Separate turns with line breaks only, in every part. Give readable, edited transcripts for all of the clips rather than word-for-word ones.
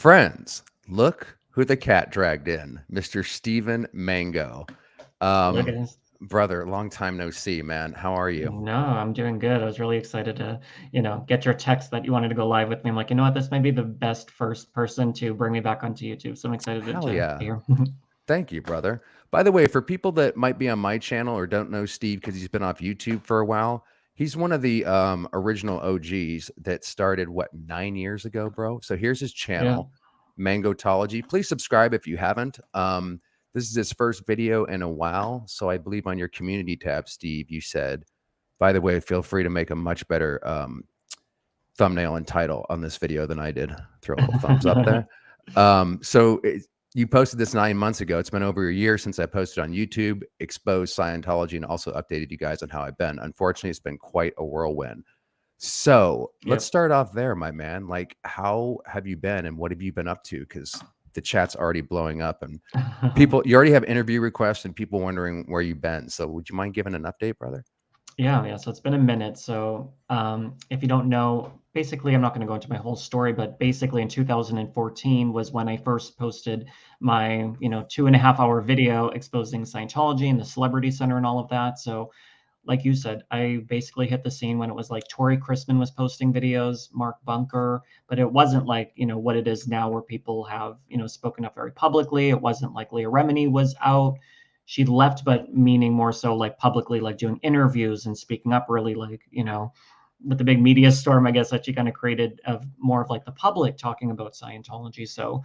Friends, look who the cat dragged in, Mr. Stephen Mango.
Look
Um,
at this.
brother, long time no see, man. How are you?
No, I'm doing good. I was really excited to, get your text that you wanted to go live with me. I'm like, you know what? This might be the best first person to bring me back onto YouTube. So I'm excited
Hell
to
yeah.
be here.
Thank you, brother. By the way, for people that might be on my channel or don't know Steve because he's been off YouTube for a while, he's one of the original OGs that started, what, 9 years ago, bro? So here's his
Yeah.
channel, Mangotology. Please subscribe if you haven't. This is his first video in a while. So I believe on your community tab, Steve, you said, by the way, feel free to make a much better thumbnail and title on this video than I did. Throw a little thumbs up there. You posted this 9 months ago. It's been over a year since I posted on YouTube, exposed Scientology, and also updated you guys on how I've been. Unfortunately, it's been quite a whirlwind. So let's
Yep.
start off there, my man. Like, how have you been and what have you been up to? Because the chat's already blowing up and people, you already have interview requests and people wondering where you've been. So would you mind giving an update, brother?
Yeah. So it's been a minute. So if you don't know, basically, I'm not going to go into my whole story, but basically in 2014 was when I first posted my, 2.5 hour video exposing Scientology and the Celebrity Center and all of that. So like you said, I basically hit the scene when it was like Tori Christman was posting videos, Mark Bunker, but it wasn't like, what it is now where people have, spoken up very publicly. It wasn't like Leah Remini was out. She left, but meaning more so like publicly, like doing interviews and speaking up really like, with the big media storm, I guess, that she kind of created of more of like the public talking about Scientology. So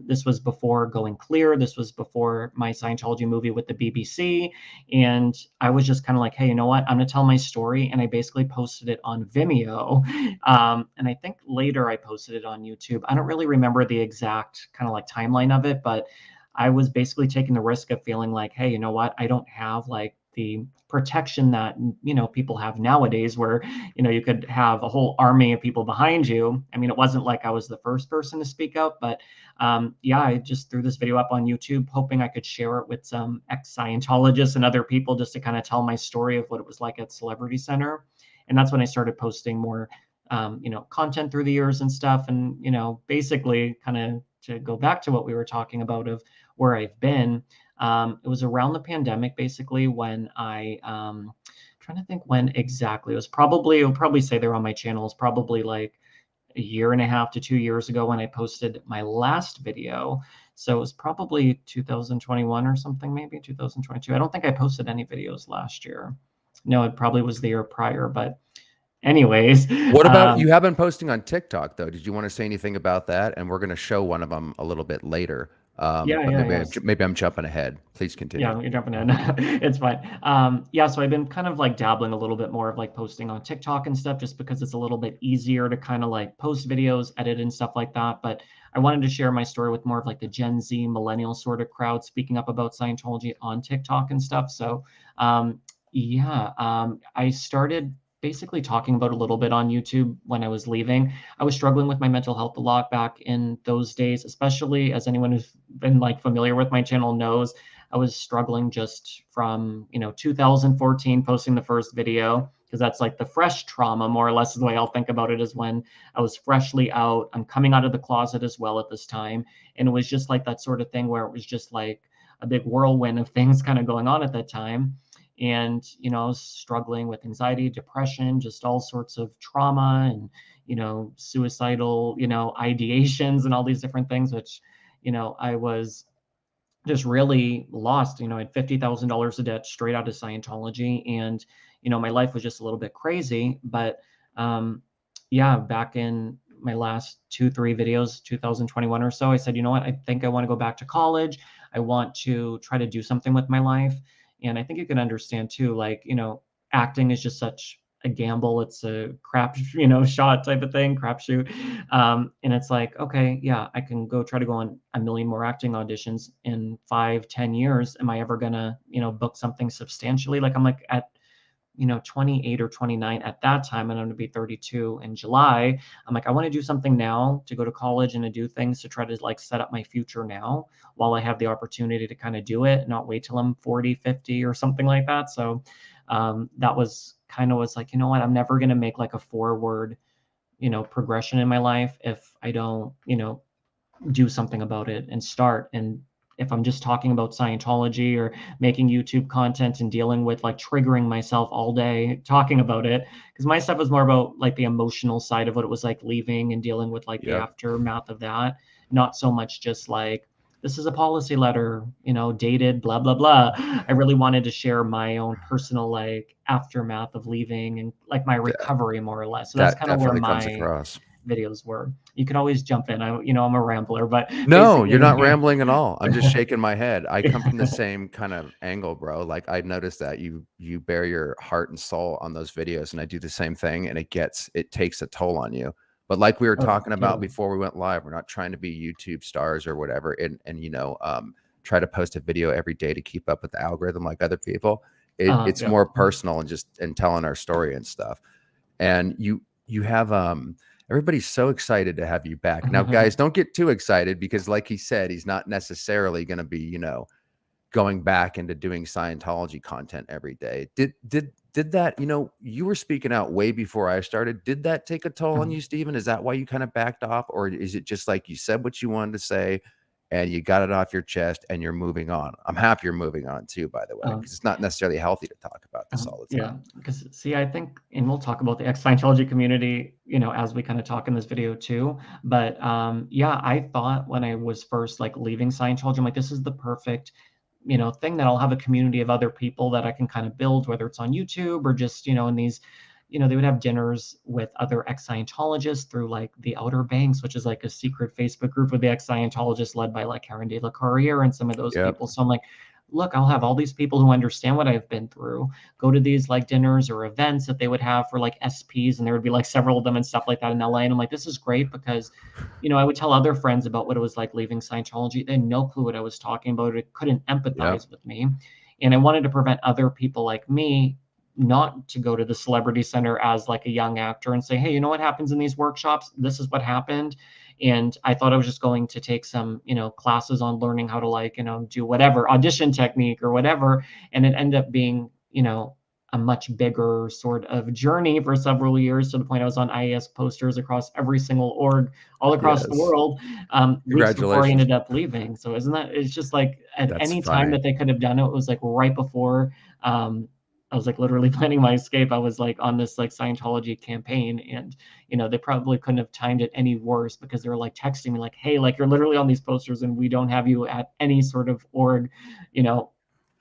this was before Going Clear. This was before my Scientology movie with the BBC. And I was just kind of like, hey, you know what? I'm going to tell my story. And I basically posted it on Vimeo. And I think later I posted it on YouTube. I don't really remember the exact kind of like timeline of it, but I was basically taking the risk of feeling like, hey, you know what? I don't have like the protection that people have nowadays where you could have a whole army of people behind you. I mean, it wasn't like I was the first person to speak out, but yeah, I just threw this video up on YouTube hoping I could share it with some ex-Scientologists and other people just to kind of tell my story of what it was like at Celebrity Center. And that's when I started posting more content through the years and stuff. And basically kind of to go back to what we were talking about of where I've been. It was around the pandemic, basically, when trying to think when exactly. It'll probably say they're on my channel. It's probably like a year and a half to 2 years ago when I posted my last video. So it was probably 2021 or something, maybe 2022. I don't think I posted any videos last year. No, it probably was the year prior. But anyways,
What about you have been posting on TikTok though? Did you want to say anything about that? And we're going to show one of them a little bit later.
yeah,
But
yeah,
maybe
yes.
maybe I'm jumping ahead. Please continue.
Yeah, you're jumping in. It's fine. Yeah, so I've been kind of like dabbling a little bit more of like posting on TikTok and stuff just because it's a little bit easier to kind of like post videos, edit and stuff like that. But I wanted to share my story with more of like the Gen Z millennial sort of crowd speaking up about Scientology on TikTok and stuff. So yeah, I started basically talking about a little bit on YouTube when I was leaving. I was struggling with my mental health a lot back in those days, especially as anyone who's been like familiar with my channel knows. I was struggling just from, 2014 posting the first video because that's like the fresh trauma, more or less, is the way I'll think about it, is when I was freshly out. I'm coming out of the closet as well at this time. And it was just like that sort of thing where it was just like a big whirlwind of things kind of going on at that time. And, I was struggling with anxiety, depression, just all sorts of trauma and, suicidal, ideations and all these different things, which, I was just really lost. I had $50,000 of debt straight out of Scientology, and my life was just a little bit crazy. But yeah, back in my last 2, 3 videos, 2021 or so, I said, you know what? I think I want to go back to college. I want to try to do something with my life, and I think you can understand too. Like acting is just such a gamble. It's a crap, shot type of thing, crapshoot. And it's like, okay, yeah, I can go try to go on a million more acting auditions in 5, 10 years. Am I ever gonna, book something substantially? Like I'm like at 28 or 29 at that time, and I'm gonna be 32 in July. I'm like, I want to do something now to go to college and to do things to try to like set up my future now while I have the opportunity to kind of do it, not wait till I'm 40, 50 or something like that. So that was kind of was like, you know what, I'm never gonna make like a forward progression in my life if I don't do something about it and start. And if I'm just talking about Scientology or making YouTube content and dealing with like triggering myself all day talking about it, because my stuff was more about like the emotional side of what it was like leaving and dealing with like the
Yep.
aftermath of that, not so much just like this is a policy letter, dated, blah, blah, blah. I really wanted to share my own personal like aftermath of leaving and like my
Yeah,
recovery more or less. So that's
that
kind of where
definitely comes
my
across.
videos were. You could always jump in. I'm a rambler, but
No, you're not
basically,
rambling at all. I'm just shaking my head. I come from the same kind of angle, bro. Like I noticed that you bear your heart and soul on those videos, and I do the same thing, and it takes a toll on you. But like we were
oh,
talking about
totally.
before we went live, we're not trying to be YouTube stars or whatever, and try to post a video every day to keep up with the algorithm like other people. It's
Yeah.
more personal and telling our story and stuff. And you have everybody's so excited to have you back. Now, guys, don't get too excited because, like he said, he's not necessarily going to be, going back into doing Scientology content every day. Did that, you were speaking out way before I started. Did that take a toll on you, Stephen? Is that why you kind of backed off? Or is it just like you said what you wanted to say and you got it off your chest and you're moving on? I'm happy you're moving on too, by the way,
Um,
because it's not necessarily healthy to talk about this all the
yeah,
time.
because see, I think, and we'll talk about the ex-Scientology community, as we kind of talk in this video too. But yeah, I thought when I was first like leaving Scientology, I'm like, this is the perfect, thing that I'll have a community of other people that I can kind of build, whether it's on YouTube or just, in these, they would have dinners with other ex-Scientologists through like the Outer Banks, which is like a secret Facebook group with the ex-Scientologists led by like Karen De La Courier and some of those
Yep.
people. So I'm like, look, I'll have all these people who understand what I've been through go to these like dinners or events that they would have for like SPs, and there would be like several of them and stuff like that in LA. And I'm like, this is great because, I would tell other friends about what it was like leaving Scientology. They had no clue what I was talking about. It couldn't
Yep.
empathize with me. And I wanted to prevent other people like me not to go to the celebrity center as like a young actor and say, hey, you know what happens in these workshops? This is what happened. And I thought I was just going to take some, classes on learning how to like, do whatever audition technique or whatever. And it ended up being, a much bigger sort of journey for several years, to the point I was on IAS posters across every single org all across the
Yes.
world, weeks before I
Congratulations.
ended up leaving. So isn't that, it's just like at
That's
any time
funny.
that they could have done it, it was like right before I was like literally planning my escape. I was like on this like Scientology campaign, and they probably couldn't have timed it any worse because they were like texting me like, hey, like you're literally on these posters and we don't have you at any sort of org, you know,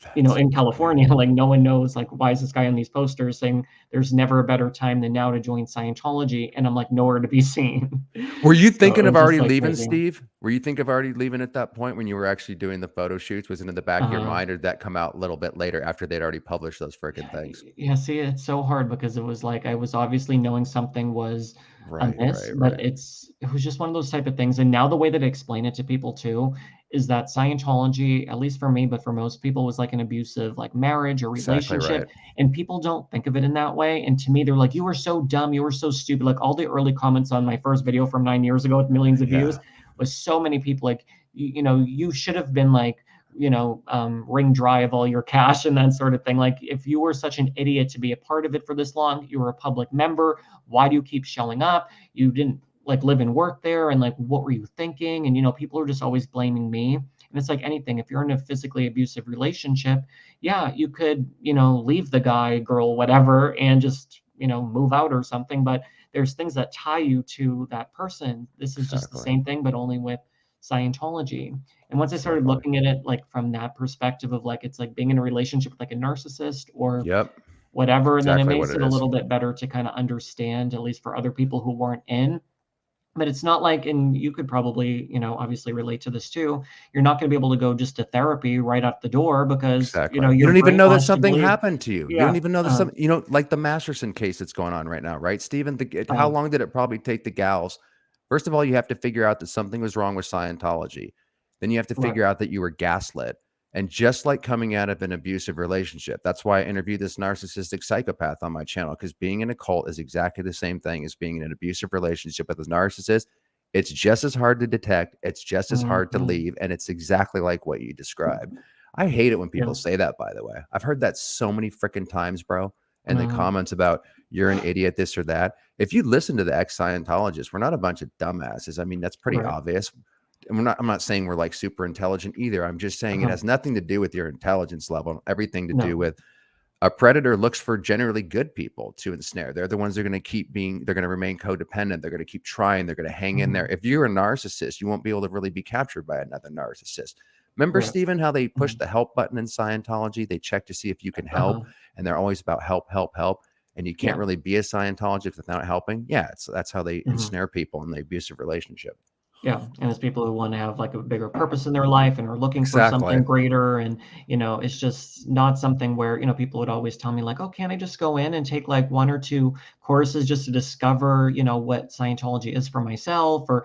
That's
in
funny.
California. Like no one knows like why is this guy on these posters saying there's never a better time than now to join Scientology, and I'm like nowhere to be seen.
Were you
So it
thinking of
was just
already
like
leaving,
crazy.
Steve? Were you thinking of already leaving at that point when you were actually doing the photo shoots? Was it in the back of your
Uh,
mind, or did that come out a little bit later after they'd already published those freaking things?
yeah, see, it's so hard because it was like I was obviously knowing something was
Right,
amiss,
right,
but
right.
it was just one of those type of things. And now the way that I explain it to people too is that Scientology, at least for me, but for most people, was like an abusive like marriage or
Exactly
relationship.
right.
And people don't think of it in that way. And to me, they're like, you were so dumb, you were so stupid. Like all the early comments on my first video from 9 years ago with millions of views
Yeah.
was so many people like, you should have been like wring dry of all your cash and that sort of thing. Like, if you were such an idiot to be a part of it for this long, you were a public member. Why do you keep showing up? You didn't like live and work there. And like, what were you thinking? And, people are just always blaming me. And it's like anything. If you're in a physically abusive relationship, yeah, you could, leave the guy, girl, whatever, and just, move out or something. But there's things that tie you to that person. This is just the
Exactly.
same thing, but only with Scientology. And once I started
Exactly.
looking at it like from that perspective of like it's like being in a relationship with like a narcissist or
Yep.
whatever, then it
Exactly what
makes
it
it a
is.
little bit better to kind of understand, at least for other people who weren't in. But it's not like, and you could probably, obviously relate to this too. You're not going to be able to go just to therapy right out the door because,
Exactly. You
you're
don't even know that
brainwashed to
something
believe.
happened to you. You don't
Yeah.
even know that something, like the Masterson case that's going on right now, right, Stephen? How
Uh,
long did it probably take the gals? First of all, you have to figure out that something was wrong with Scientology. Then you have to
right.
figure out that you were gaslit. And just like coming out of an abusive relationship, that's why I interviewed this narcissistic psychopath on my channel, because being in a cult is exactly the same thing as being in an abusive relationship with a narcissist. It's just as hard to detect, it's just as hard to
Mhm.
leave, and it's exactly like what you described. I hate it when
Yeah.
people say that, by the way. I've heard that so many freaking times, bro. And the
Uh,
comments about you're an idiot, this or that. If you listen to the ex-Scientologists, we're not a bunch of dumbasses. I mean, that's pretty
right.
obvious. I'm not saying we're like super intelligent either. I'm just saying it
Uh-huh.
has nothing to do with your intelligence level, everything to do
No.
with a predator looks for generally good people to ensnare. They're the ones that are going to keep being, they're going to remain codependent. They're going to keep trying. They're going to hang in there.
Mhm.
If you're a narcissist, you won't be able to really be captured by another narcissist. Remember,
Right.
Stephen, how they push
Mhm.
the help button in Scientology? They check to see if you can help,
Uh-huh.
and they're always about help, help, help. And you can't
Yeah.
really be a Scientologist without helping. Yeah, that's how they
Mhm.
ensnare people in the abusive relationship.
Yeah, and it's people who wanna have, like, a bigger purpose in their life and are looking for
Exactly.
something greater, and, it's just not something where, people would always tell me, like, "Oh, can't I just go in and take, like, 1 or 2 courses just to discover, what Scientology is for myself?" Or,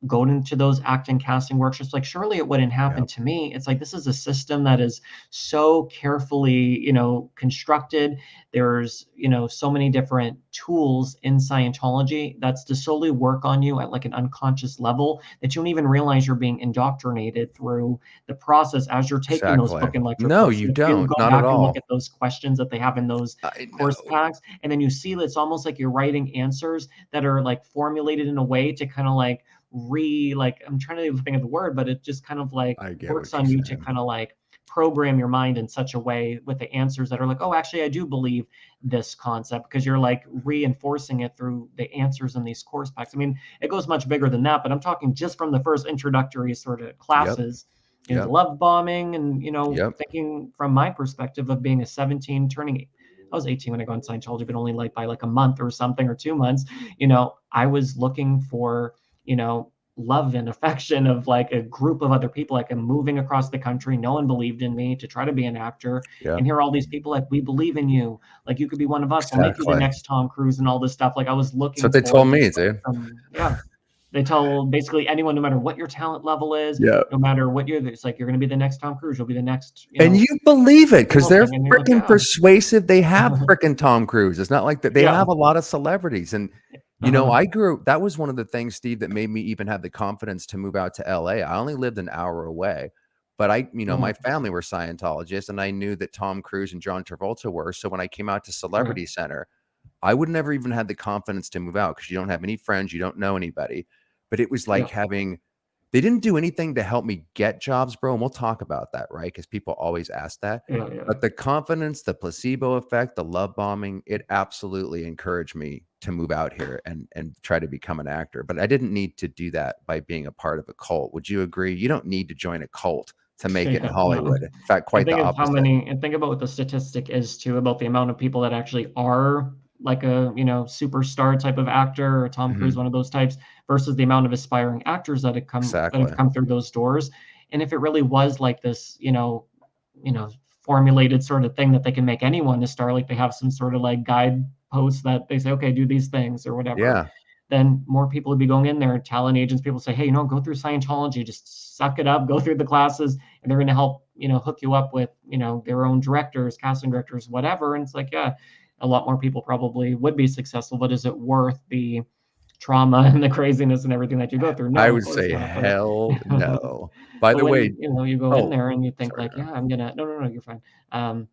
go into those acting, casting workshops, like, surely it wouldn't happen
Yep.
to me. It's like, this is a system that is so carefully, constructed. There's, so many different tools in Scientology that's to solely work on you at like an unconscious level that you don't even realize you're being indoctrinated through the process as you're taking those
Exactly.
book and lecture
No,
courses.
you
If you
don't.
go
Not at
back and look
all.
at those questions that they have in those
I
course
know.
packs, and then you see that it's almost like you're writing answers that are like formulated in a way to kind of like like I'm trying to even think of the word, but it just kind of like
I get
works
what you're
on you to
saying.
kind of like program your mind in such a way with the answers that are like, oh, actually, I do believe this concept, because you're like reinforcing it through the answers in these course packs. I mean, it goes much bigger than that, but I'm talking just from the first introductory sort of
Yep.
classes, the
Yep.
love bombing, and
Yep.
thinking from my perspective of being a 17 turning. I was 18 when I got in Scientology, but only like by like a month or something or 2 months. I was looking for, love and affection of like a group of other people. Like I'm moving across the country. No one believed in me to try to be an actor.
Yep.
And here are all these people like, we believe in you. Like you could be one of us. We'll make you the
Exactly.
next Tom Cruise and all this stuff. Like I was
That's what
looking
they
for
told
this,
me,
like
dude.
yeah. They tell basically anyone, no matter what your talent level is,
Yeah.
no matter what it's like, you're going to be the next Tom Cruise. You'll be the next,
And you believe it because
single
they're
thing. And you're like,
freaking
yeah,
persuasive. They have freaking Tom Cruise. It's not like that. They
yeah,
have a lot of celebrities. And,
uh-huh,
I grew, that was one of the things, Steve, that made me even have the confidence to move out to LA. I only lived an hour away, but my
mhm,
family were Scientologists and I knew that Tom Cruise and John Travolta were. So when I came out to
right,
Celebrity Center, I would never even had the confidence to move out because you don't have any friends, you don't know anybody. But it was like
yeah,
having, they didn't do anything to help me get jobs, bro. And we'll talk about that, right? Because people always ask that.
yeah, yeah.
But the confidence, the placebo effect, the love bombing, it absolutely encouraged me to move out here and try to become an actor. But I didn't need to do that by being a part of a cult. Would you agree? You don't need to join a cult to make it in
Yeah, no.
Hollywood. In fact,
And
quite the opposite.
think about what the statistic is too, about the amount of people that actually are like a, superstar type of actor or Tom Cruise,
Mhm.
one of those types, versus the amount of aspiring actors that have
Exactly.
come through those doors. And if it really was like this, you know, formulated sort of thing that they can make anyone a star, like they have some sort of like guideposts that they say, okay, do these things or whatever,
Yeah.
then more people would be going in there. Talent agents, people say, hey, go through Scientology, just suck it up, go through the classes, and they're going to help, hook you up with, their own directors, casting directors, whatever. And it's like, yeah, a lot more people probably would be successful, but is it worth the trauma and the craziness and everything that you go through?
I
No, of
would
course
say
not. But
hell no. By
but
the way,
when you go in
oh,
there and you think
sorry,
like,
man.
yeah, I'm gonna, no, you're fine. Um,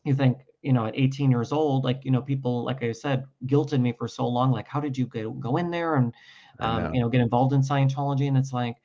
you think, at 18 years old, like, people, like I said, guilted me for so long. Like, how did you go in there and,
I know.
get involved in Scientology? And it's like,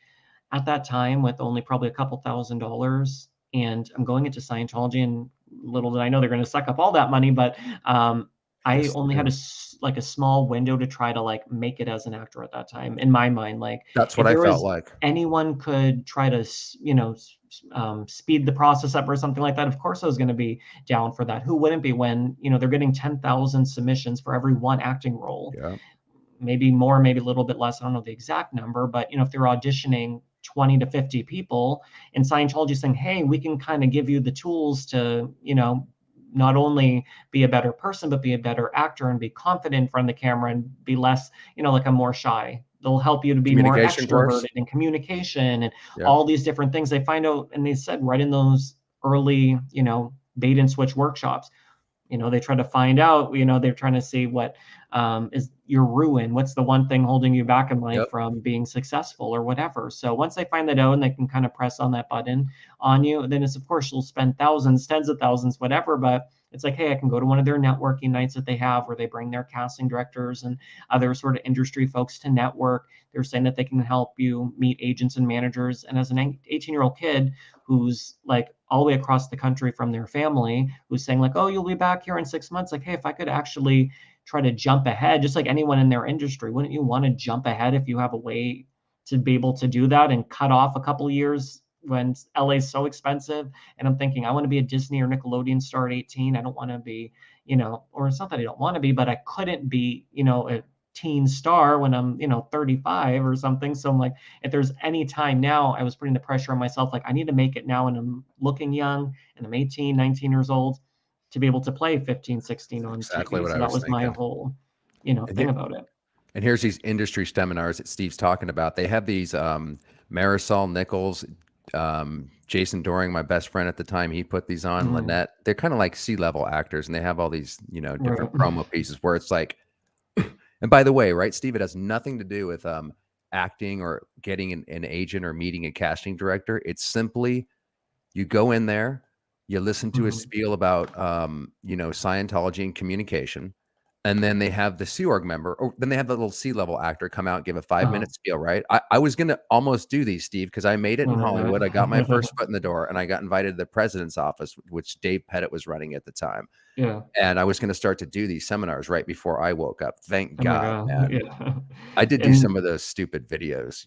at that time, with only probably a couple $1,000s, and I'm going into Scientology, and little did I know they're going to suck up all that money. But I
Yes,
only
they
had
do.
like a small window to try to like make it as an actor at that time. In my mind, like
That's what
if
I
there
felt
was
like.
anyone could try to, speed the process up or something like that, of course I was going to be down for that. Who wouldn't be when they're getting 10,000 submissions for every one acting role?
Yeah.
Maybe more, maybe a little bit less. I don't know the exact number, but if they're auditioning 20 to 50 people, and Scientology saying, hey, we can kind of give you the tools to, not only be a better person, but be a better actor and be confident in front of the camera and be less, like I'm more shy. They'll help you to be more
Communication course.
extroverted in communication and
Yeah.
all these different things. They find out, and they said right in those early, bait and switch workshops, they try to find out, they're trying to see what is your ruin, what's the one thing holding you back in life
Yep.
from being successful or whatever. So once they find that out and they can kind of press on that button on you, then it's, of course, you'll spend thousands, tens of thousands, whatever. But It's like, hey, I can go to one of their networking nights that they have where they bring their casting directors and other sort of industry folks to network. They're saying that they can help you meet agents and managers. And as an 18-year-old kid who's like all the way across the country from their family, who's saying like, oh, you'll be back here in 6 months. Like, hey, if I could actually try to jump ahead, just like anyone in their industry, wouldn't you want to jump ahead if you have a way to be able to do that and cut off a couple years when LA is so expensive? And I'm thinking, I want to be a Disney or Nickelodeon star at 18. I don't want to be, or it's not that I don't want to be, but I couldn't be, a teen star when I'm, 35 or something. So I'm like, if there's any time now, I was putting the pressure on myself, like I need to make it now, and I'm looking young and I'm 18, 19 years old to be able to play 15, 16 on
Exactly
TV.
what
So
I
that
was
was my
thinking.
whole,
And
thing about it.
And here's these industry seminars that Steve's talking about. They have these Marisol Nichols, Jason Doring, my best friend at the time, he put these on, Lynette. They're kind of like C-level actors, and they have all these, different
Right.
promo pieces where it's like, and by the way, right, Steve, it has nothing to do with acting or getting an agent or meeting a casting director. It's simply you go in there, you listen to a spiel about, Scientology and communication, and then they have the Sea Org member, or then they have the little C-level actor come out and give a 5-minute spiel, right? I was going to almost do these, Steve, because I made it
Oh
in
my
Hollywood. I got my
God.
first foot in the door, and I got invited to the president's office, which Dave Pettit was running at the time.
Yeah.
And I was going to start to do these seminars right before I woke up. Thank
Oh my
God,
God.
man.
Yeah.
I did do some
And
of those stupid videos,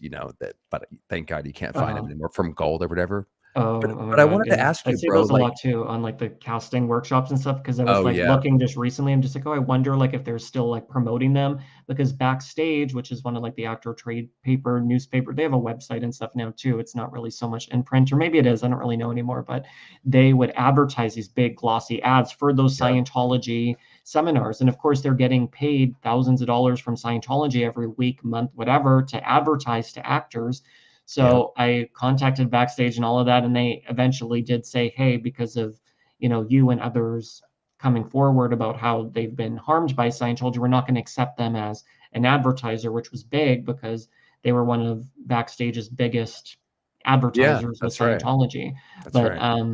but thank God you can't find them anymore, from Gold or whatever. But
oh my
but I
God.
wanted to
Yeah.
ask
I
you,
see
bro,
those a
like,
lot too on like the casting workshops and stuff. Cause I was
oh
like
yeah,
looking just recently. I'm just like, oh, I wonder like if they're still like promoting them, because Backstage, which is one of like the actor trade paper, newspaper, they have a website and stuff now too. It's not really so much in print, or maybe it is. I don't really know anymore, but they would advertise these big glossy ads for those
yep,
Scientology seminars. And of course, they're getting paid thousands of dollars from Scientology every week, month, whatever, to advertise to actors.
yep,
So I contacted Backstage and all of that, and they eventually did say, hey, because of you and others coming forward about how they've been harmed by Scientology, we're not going to accept them as an advertiser, which was big because they were one of Backstage's biggest
yeah,
advertisers with
that's right,
Scientology.
that's
But
right.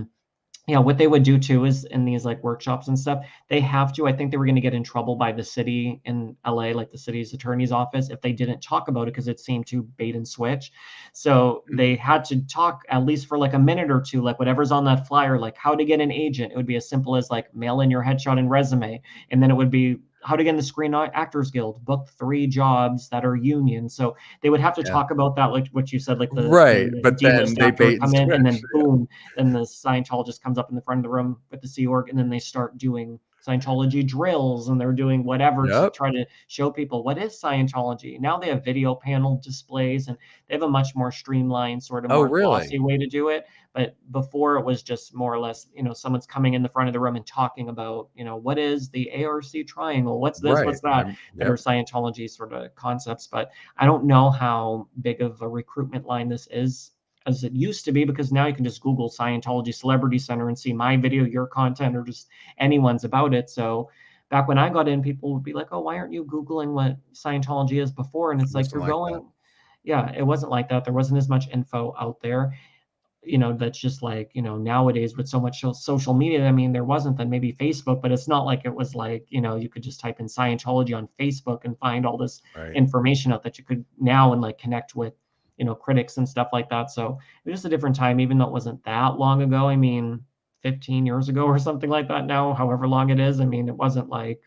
what they would do too is in these like workshops and stuff, they have to, I think they were going to get in trouble by the city in LA, like the city's attorney's office, if they didn't talk about it because it seemed too bait and switch. So they had to talk at least for like a minute or two, like whatever's on that flyer, like how to get an agent. It would be as simple as like mail in your headshot and resume. And then it would be how to get in the Screen Actors Guild, book 3 jobs that are union. So they would have to
Yeah,
talk about that, like what you said, like
right.
the
But then
D-list
they
actor would
bait and
come in, and
switch.
then boom, then the Scientologist comes up in the front of the room with the Sea Org, and then they start doing Scientology drills, and they're doing whatever to
Yep.
try to show people what is Scientology. Now they have video panel displays, and they have a much more streamlined, sort of
Oh,
more
really?
glossy way to do it. But before it was just more or less, someone's coming in the front of the room and talking about, what is the ARC triangle? What's this?
Right.
What's that? That are
Yep.
Scientology sort of concepts. But I don't know how big of a recruitment line this is as it used to be, because now you can just Google Scientology Celebrity Center and see my video, your content, or just anyone's about it. So back when I got in, people would be like, oh, why aren't you Googling what Scientology is before? And
It
it's like,
wasn't
you're
like that.
going, yeah, it wasn't like that. There wasn't as much info out there. That's just like, nowadays with so much social media, I mean, there wasn't then maybe Facebook, but it's not like it was like, you could just type in Scientology on Facebook and find all this
Right.
information out that you could now and like connect with, critics and stuff like that. So it was just a different time, even though it wasn't that long ago. I mean, 15 years ago or something like that now, however long it is. I mean, it wasn't like,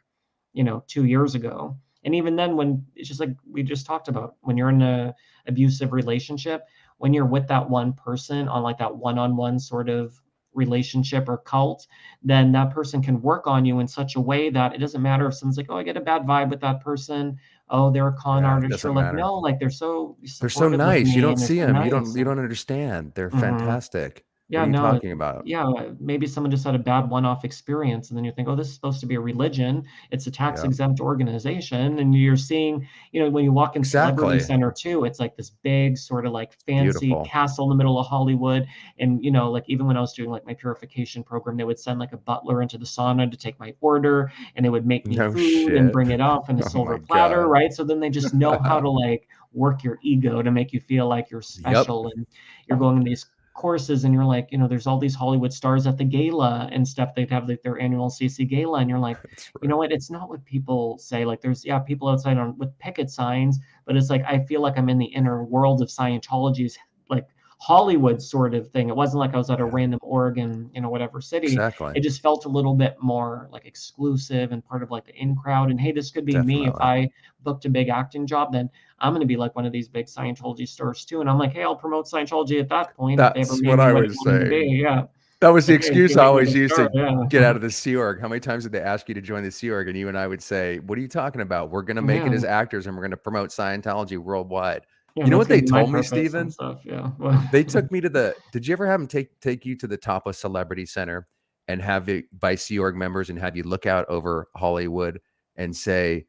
2 years ago. And even then, when it's just like we just talked about, when you're in a abusive relationship, when you're with that one person on like that one-on-one sort of relationship or cult, then that person can work on you in such a way that it doesn't matter if someone's like, oh, I get a bad vibe with that person. Oh, they're a con
Yeah, it
artist. You're
doesn't
like,
matter.
no, like they're so
They're so
supportive with
nice. You
me
don't
and they're
see
so
them.
nice.
You don't understand. They're
Mhm.
fantastic. What
Yeah,
are you
no,
talking about?
yeah, maybe someone just had a bad one-off experience, and then you think, oh, this is supposed to be a religion. It's a
Yep.
tax-exempt organization, and you're seeing, when you walk in Celebrity
Exactly.
Center too, it's like this big sort of like
It's
fancy
beautiful.
castle in the middle of Hollywood. And like even when I was doing like my purification program, they would send like a butler into the sauna to take my order, and they would make me
No
food and
shit.
bring it off in a
Oh my
silver platter,
God.
right? So then they just know how to like work your ego to make you feel like you're
Yep.
special and you're going to these. courses, and you're like, there's all these Hollywood stars at the gala and stuff. They'd have like their annual CC gala, and you're like,
That's
you know
right.
what? It's not what people say. Like there's people outside on with picket signs, but it's like I feel like I'm in the inner world of Scientology's like Hollywood sort of thing. It wasn't like I was at a
Yeah,
random Oregon, whatever city.
exactly.
It just felt a little bit more like exclusive and part of like the in crowd. And hey, this could be me if
Definitely.
I booked a big acting job, then I'm going to be like one of these big Scientology stars too. And I'm like, hey, I'll promote Scientology at that point if they ever
That's
made
what
me
I
what it
was
wanted to be.
saying.
Yeah.
That was the
Like, hey, if they
excuse I
make me a
always
big
used
star,
to
yeah.
get out of the Sea Org. How many times did they ask you to join the Sea Org? And you and I would say, what are you talking about? We're going to make it
Yeah.
as actors and we're going to promote Scientology worldwide.
Yeah.
You know
That's
what
going
they
to be my
told me,
purpose and
Steven?
stuff. Yeah.
They took me to did you ever have them take you to the top of Celebrity Center and have it by Sea Org members and have you look out over Hollywood and say,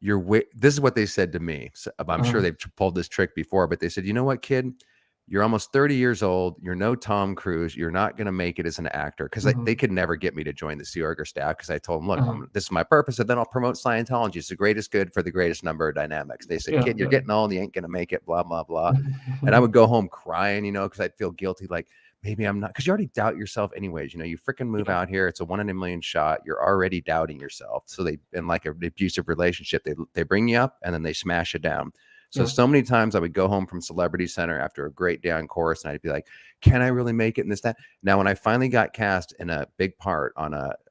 this is what they said to me. So, I'm sure
uh,
they've pulled this trick before, but they said, you know what, kid? You're almost 30 years old. You're no Tom Cruise. You're not going to make it as an actor because they
mhm,
could never get me to join the Sea Org or staff because I told them, look,
uh,
this is my purpose. And then I'll promote Scientology. It's the greatest good for the greatest number of dynamics. They said,
yeah.
kid, you're
Yeah.
getting old. You ain't going to make it, blah, blah, blah. And I would go home crying, because I'd feel guilty. Like, maybe I'm not, because you already doubt yourself anyways. You freaking move
Yeah.
out here. It's a 1 in a million shot. You're already doubting yourself. So in like an abusive relationship, they bring you up and then they smash it down.
Yeah.
So many times I would go home from Celebrity Center after a great day on chorus and I'd be like, can I really make it in this, that? Now, when I finally got cast in a big part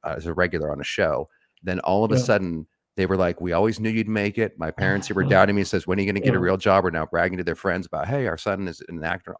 as a regular on a show, then all of a
Yeah.
sudden they were like, we always knew you'd make it. My parents who were doubting me says, when are you going to get a
Yeah.
real job? Are now bragging to their friends about, hey, our son is an actor.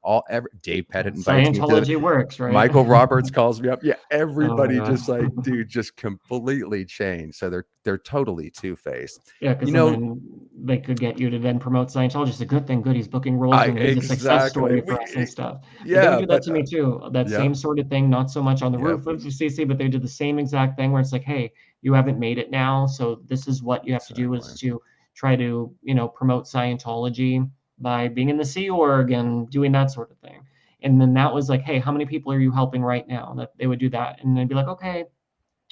Dave Pettit invites me to
Scientology works, right?
Michael Roberts calls me up. Yeah,
Oh my
everybody
God.
just like, dude, just completely changed. So they're totally two-faced.
Yeah,
You
because
know,
then they could get you to then promote Scientology. It's a good thing. Good, he's booking roles,
I
and he's a success
exactly.
story for us and stuff. But they would
Yeah,
do that
but
to me too. That
yeah,
same sort of thing, not so much on the
yeah,
roof of the CC, but they did the same exact thing where it's like, hey, you haven't made it now, so this is what you have to do
exactly.
is to try to, promote Scientology by being in the Sea Org and doing that sort of thing. And then that was like, hey, how many people are you helping right now? That they would do that, and they'd be like, okay,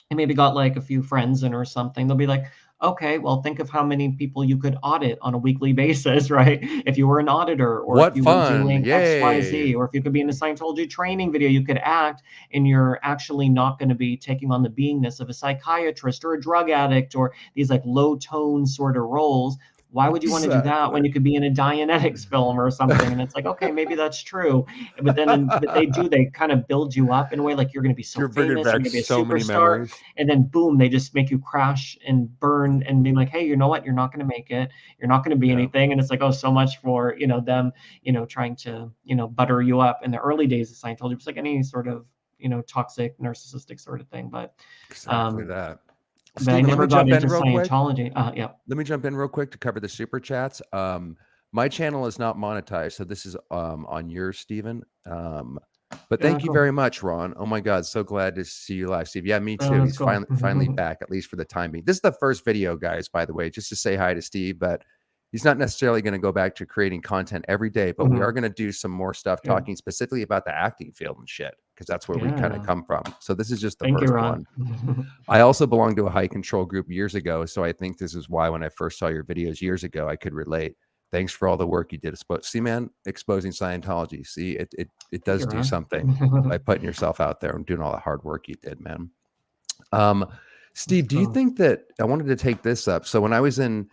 and maybe got like a few friends in or something, they'll be like, okay, well, think of how many people you could audit on a weekly basis, right? If you were an auditor, or if
What
you were
fun.
doing XYZ,
Yay.
or if you could be in a Scientology training video, you could act, and you're actually not going to be taking on the beingness of a psychiatrist or a drug addict or these like low tone sort of roles. Why would you want to do that when
Exactly.
you could be in a Dianetics film or something? And it's like, okay, maybe that's true. But they kind of build you up in a way like you're going to be so
You're bringing
famous, you're
back
going to be a
so many
superstar,
memories.
and then boom, they just make you crash and burn and be like, hey, you know what, you're not going to make it, you're not going to be
Yeah.
anything. And it's like, oh, so much for them trying to butter you up in the early days of Scientology. It's like any sort of toxic narcissistic sort of thing. but
Exactly
um
that.
but I
Steven, let
never
me
got
jump in
into
real quick.
Scientology. Yeah.
Let me jump in real quick to cover the super chats. My channel is not monetized, so this is on yours, Steven. But
Yeah,
thank you
cool.
very much, Ron. Oh my God, so glad to see you live, Steve. Yeah, me
Oh,
too.
that's
He's
cool.
finally back, at least for the time being. This is the first video, guys, by the way, just to say hi to Steve, but he's not necessarily going to go back to creating content every day, but we are
Mhm.
going to do some more stuff
Yeah.
talking specifically about the acting field and shit, because that's where we kind of
Yeah.
come from. So this is just the
Thank you,
first
Ron.
one. I also belonged to a high control group years ago, so I think this is why when I first saw your videos years ago, I could relate. Thanks for all the work you did. See, man, exposing Scientology. See, it
Thank you,
does do something by
Ron.
putting yourself out there and doing all the hard work you did, man.
That's
Steve, do you
cool.
think that I wanted to take this up? So when I was in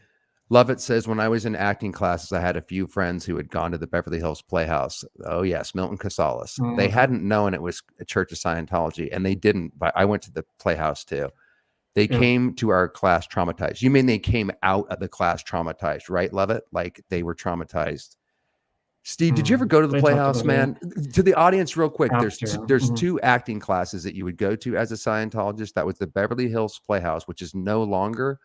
Lovett says, when I was in acting classes, I had a few friends who had gone to the Beverly Hills Playhouse. Oh, yes, Milton Casales. They
Mhm.
hadn't known it was a Church of Scientology, and they didn't. But I went to the Playhouse too. They
Yeah.
came to our class traumatized. You mean they came out of the class traumatized, right, Lovett? Like they were traumatized. Steve, did you ever go to the
They talked
Playhouse,
about it
man? To the audience, real quick,
after.
there's two acting classes that you would go to as a Scientologist. That was the Beverly Hills Playhouse, which is no longer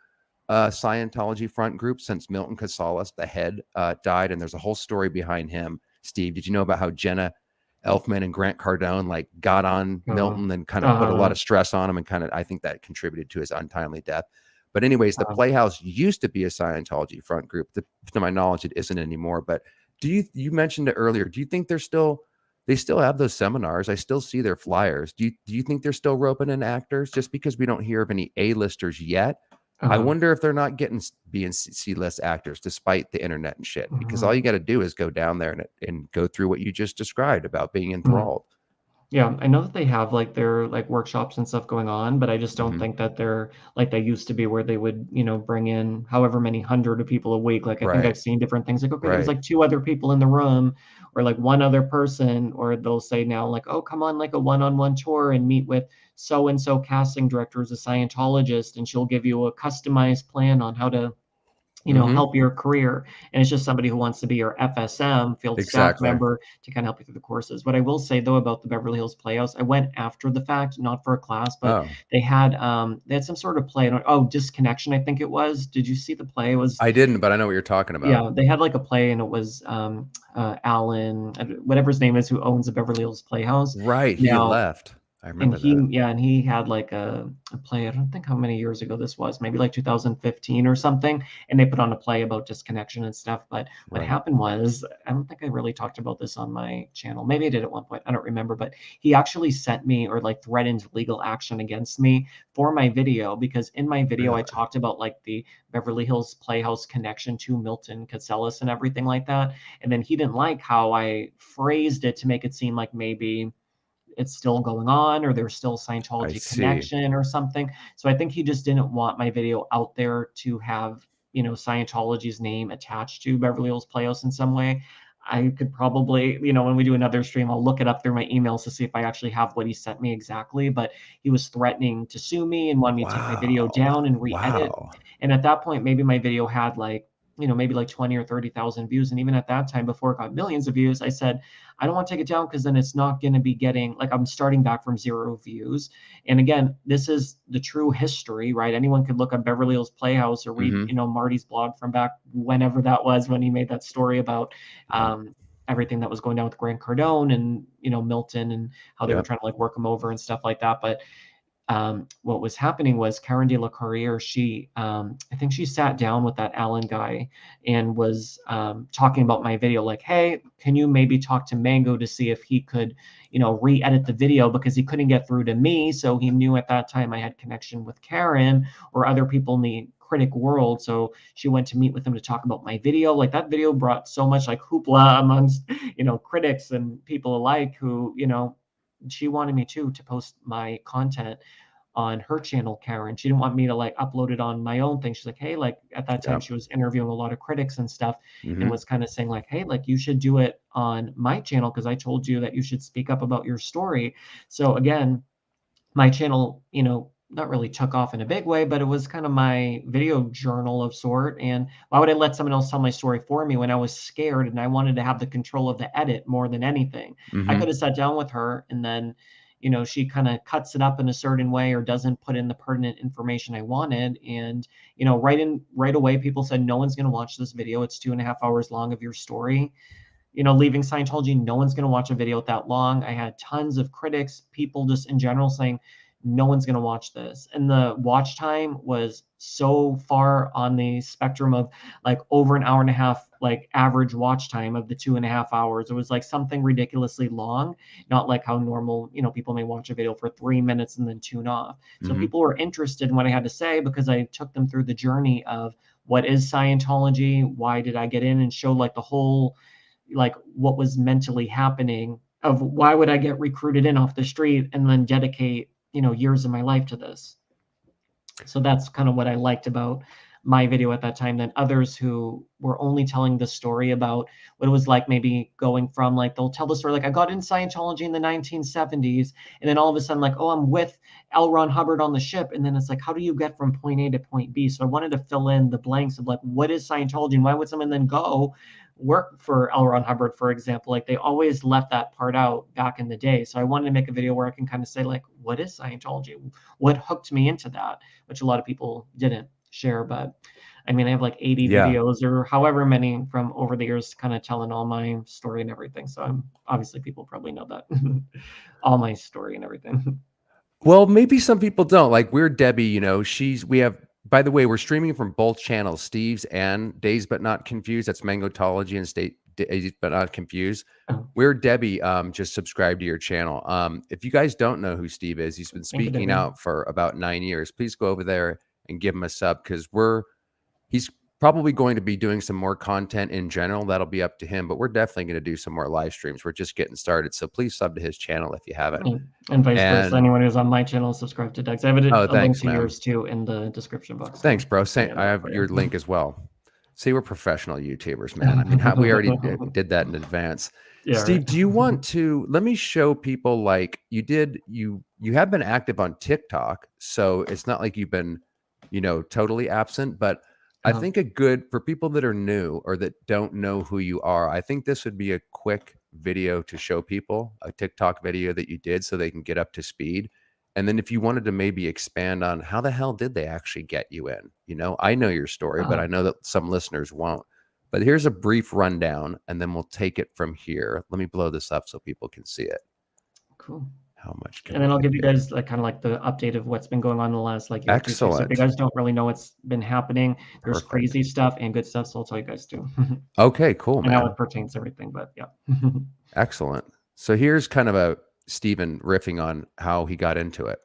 Scientology front group since Milton Casales, the head, died, and there's a whole story behind him. Steve, did you know about how Jenna Elfman and Grant Cardone like got on
Uh,
Milton and kind of put a lot
uh,
of stress on him, and kind of I think that contributed to his untimely death. But anyways, the
uh,
Playhouse used to be a Scientology front group. To my knowledge, it isn't anymore. But you mentioned it earlier? Do you think they still have those seminars? I still see their flyers. Do you think they're still roping in actors? Just because we don't hear of any A-listers yet, I
Uh-huh.
wonder if they're not getting being C-list actors despite the internet and shit, because all you
Mhm.
got to do is go down there and go through what you just described about being
Mhm.
enthralled.
Yeah, I know that they have, like, their, like, workshops and stuff going on, but I just don't
Hmm.
think that they're like they used to be where they would, bring in however many hundred of people a week. Like, I think
Right.
I've seen different things like, okay, there's,
Right.
like, 2 other people in the room or, like, 1 other person, or they'll say now, like, "Oh, come on, like, a one-on-one tour and meet with so and so casting director who's a Scientologist, and she'll give you a customized plan on how to
Hmm.
help your career." And it's just somebody who wants to be your FSM, field staff
Exactly.
member, to kind of help you through the courses. What I will say though about the Beverly Hills Playhouse, I went after the fact, not for a class, but
Oh,
they had some sort of play. Oh, Disconnection, I think it was. Did you see the play? It was,
I didn't, but I know what you're talking about.
yeah, they had like a play, and it was Alan, whatever his name is, who owns the Beverly Hills Playhouse.
Right. He
Now,
left. I remember that.
and he had like a play. I don't think how many years ago this was, maybe like 2015 or something. And they put on a play about disconnection and stuff. But what
Right.
happened was, I don't think I really talked about this on my channel. Maybe I did at one point. I don't remember. But he actually sent me, or like threatened legal action against me for my video, because in my video I
Really.
talked about like the Beverly Hills Playhouse connection to Milton Katselas and everything like that. And then he didn't like how I phrased it to make it seem like maybe it's still going on, or there's still
I
Scientology
see.
connection or something. So I think he just didn't want my video out there to have, Scientology's name attached to Beverly Hills Playhouse in some way. I could probably, when we do another stream, I'll look it up through my emails to see if I actually have what he sent me exactly. But he was threatening to sue me and wanted me to take my video
Wow.
down and re-edit.
Wow.
And at that point, maybe my video had like, maybe like 20 or 30,000 views. And even at that time, before it got millions of views, I said, I don't want to take it down because then it's not going to be getting, like, I'm starting back from 0 views. And again, this is the true history, right? Anyone could look up Beverly Hills Playhouse or read,
Hmm.
Marty's blog from back whenever that was, when he made that story about
Yep.
everything that was going down with Grant Cardone and, Milton, and how they were
Yep.
trying to like work him over and stuff like that. But what was happening was Karen de la Carriere, I think she sat down with that Alan guy and was talking about my video, like, hey, can you maybe talk to Mango to see if he could, re-edit the video, because he couldn't get through to me. So he knew at that time I had connection with Karen or other people in the critic world. So she went to meet with him to talk about my video. Like, that video brought so much like hoopla amongst, critics and people alike, who, she wanted me to post my content on her channel, Karen. She didn't want me to like upload it on my own thing. She's like, hey, like at that time
Yep.
she was interviewing a lot of critics and stuff, and
Hmm.
was kind of saying like, hey, like you should do it on my channel because I told you that you should speak up about your story. So again, my channel, not really took off in a big way, but it was kind of my video journal of sort. And why would I let someone else tell my story for me when I was scared and I wanted to have the control of the edit more than anything? I
Hmm.
could have sat down with her, and then, she kind of cuts it up in a certain way or doesn't put in the pertinent information I wanted. And, right away, people said, no one's going to watch this video. It's 2.5 hours long of your story. Leaving Scientology, no one's going to watch a video that long. I had tons of critics, people just in general saying, no one's going to watch this. And the watch time was so far on the spectrum of like over an hour and a half, like average watch time of the 2.5 hours. It was like something ridiculously long, not like how normal, people may watch a video for 3 minutes and then tune off. So
Hmm.
people were interested in what I had to say because I took them through the journey of what is Scientology, why did I get in, and showed like the whole, like what was mentally happening, of why would I get recruited in off the street and then dedicate, years of my life to this. So that's kind of what I liked about my video at that time than others who were only telling the story about what it was like, maybe going from, like, they'll tell the story like, I got in Scientology in the 1970s, and then all of a sudden like, oh, I'm with L. Ron Hubbard on the ship, and then it's like, how do you get from point A to point B? So I wanted to fill in the blanks of like, what is Scientology and why would someone then go work for L. Ron Hubbard, for example? Like, they always left that part out back in the day. So I wanted to make a video where I can kind of say like, what is Scientology, what hooked me into that, which a lot of people didn't share. But I mean, I have like 80
Yeah.
videos or however many from over the years kind of telling all my story and everything. So I'm obviously, people probably know that all my story and everything.
Well, maybe some people don't. Like Weird Debbie, we have, by the way, we're streaming from both channels, Steve's and Dazed But Not Confused. That's Mangotology and Dazed But Not Confused.
Oh,
Weird Debbie just subscribed to your channel. If you guys don't know who Steve is, he's been
thank you,
speaking
Debbie.
out for about 9 years. Please go over there and give him a sub, because he's probably going to be doing some more content in general. That'll be up to him, but we're definitely going to do some more live streams. We're just getting started. So please sub to his channel if you haven't.
And vice versa.
And
Anyone who's on my channel, subscribe to Doug's. I have a link
thanks,
to
man.
yours too in the description box. So
thanks, bro. I have your link as well. See, we're professional YouTubers, man. I mean, we already did that in advance. Yeah, Steve, right. Do you want to, let me show people, like you have been active on TikTok. So it's not like you've been, totally absent, but I think for people that are new or that don't know who you are, I think this would be a quick video to show people, a TikTok video that you did, so they can get up to speed. And then if you wanted to maybe expand on how the hell did they actually get you in? I know your story, but I know that some listeners won't. But here's a brief rundown, and then we'll take it from here. Let me blow this up so people can see it.
Cool.
How much?
And then I'll give you guys kind of like the update of what's been going on in the last year.
Excellent.
So if you guys don't really know what's been happening, there's crazy stuff and good stuff. So I'll tell you guys too.
Okay, cool, man.
And how it pertains to everything, but yeah.
Excellent. So here's kind of a Steven riffing on how he got into it.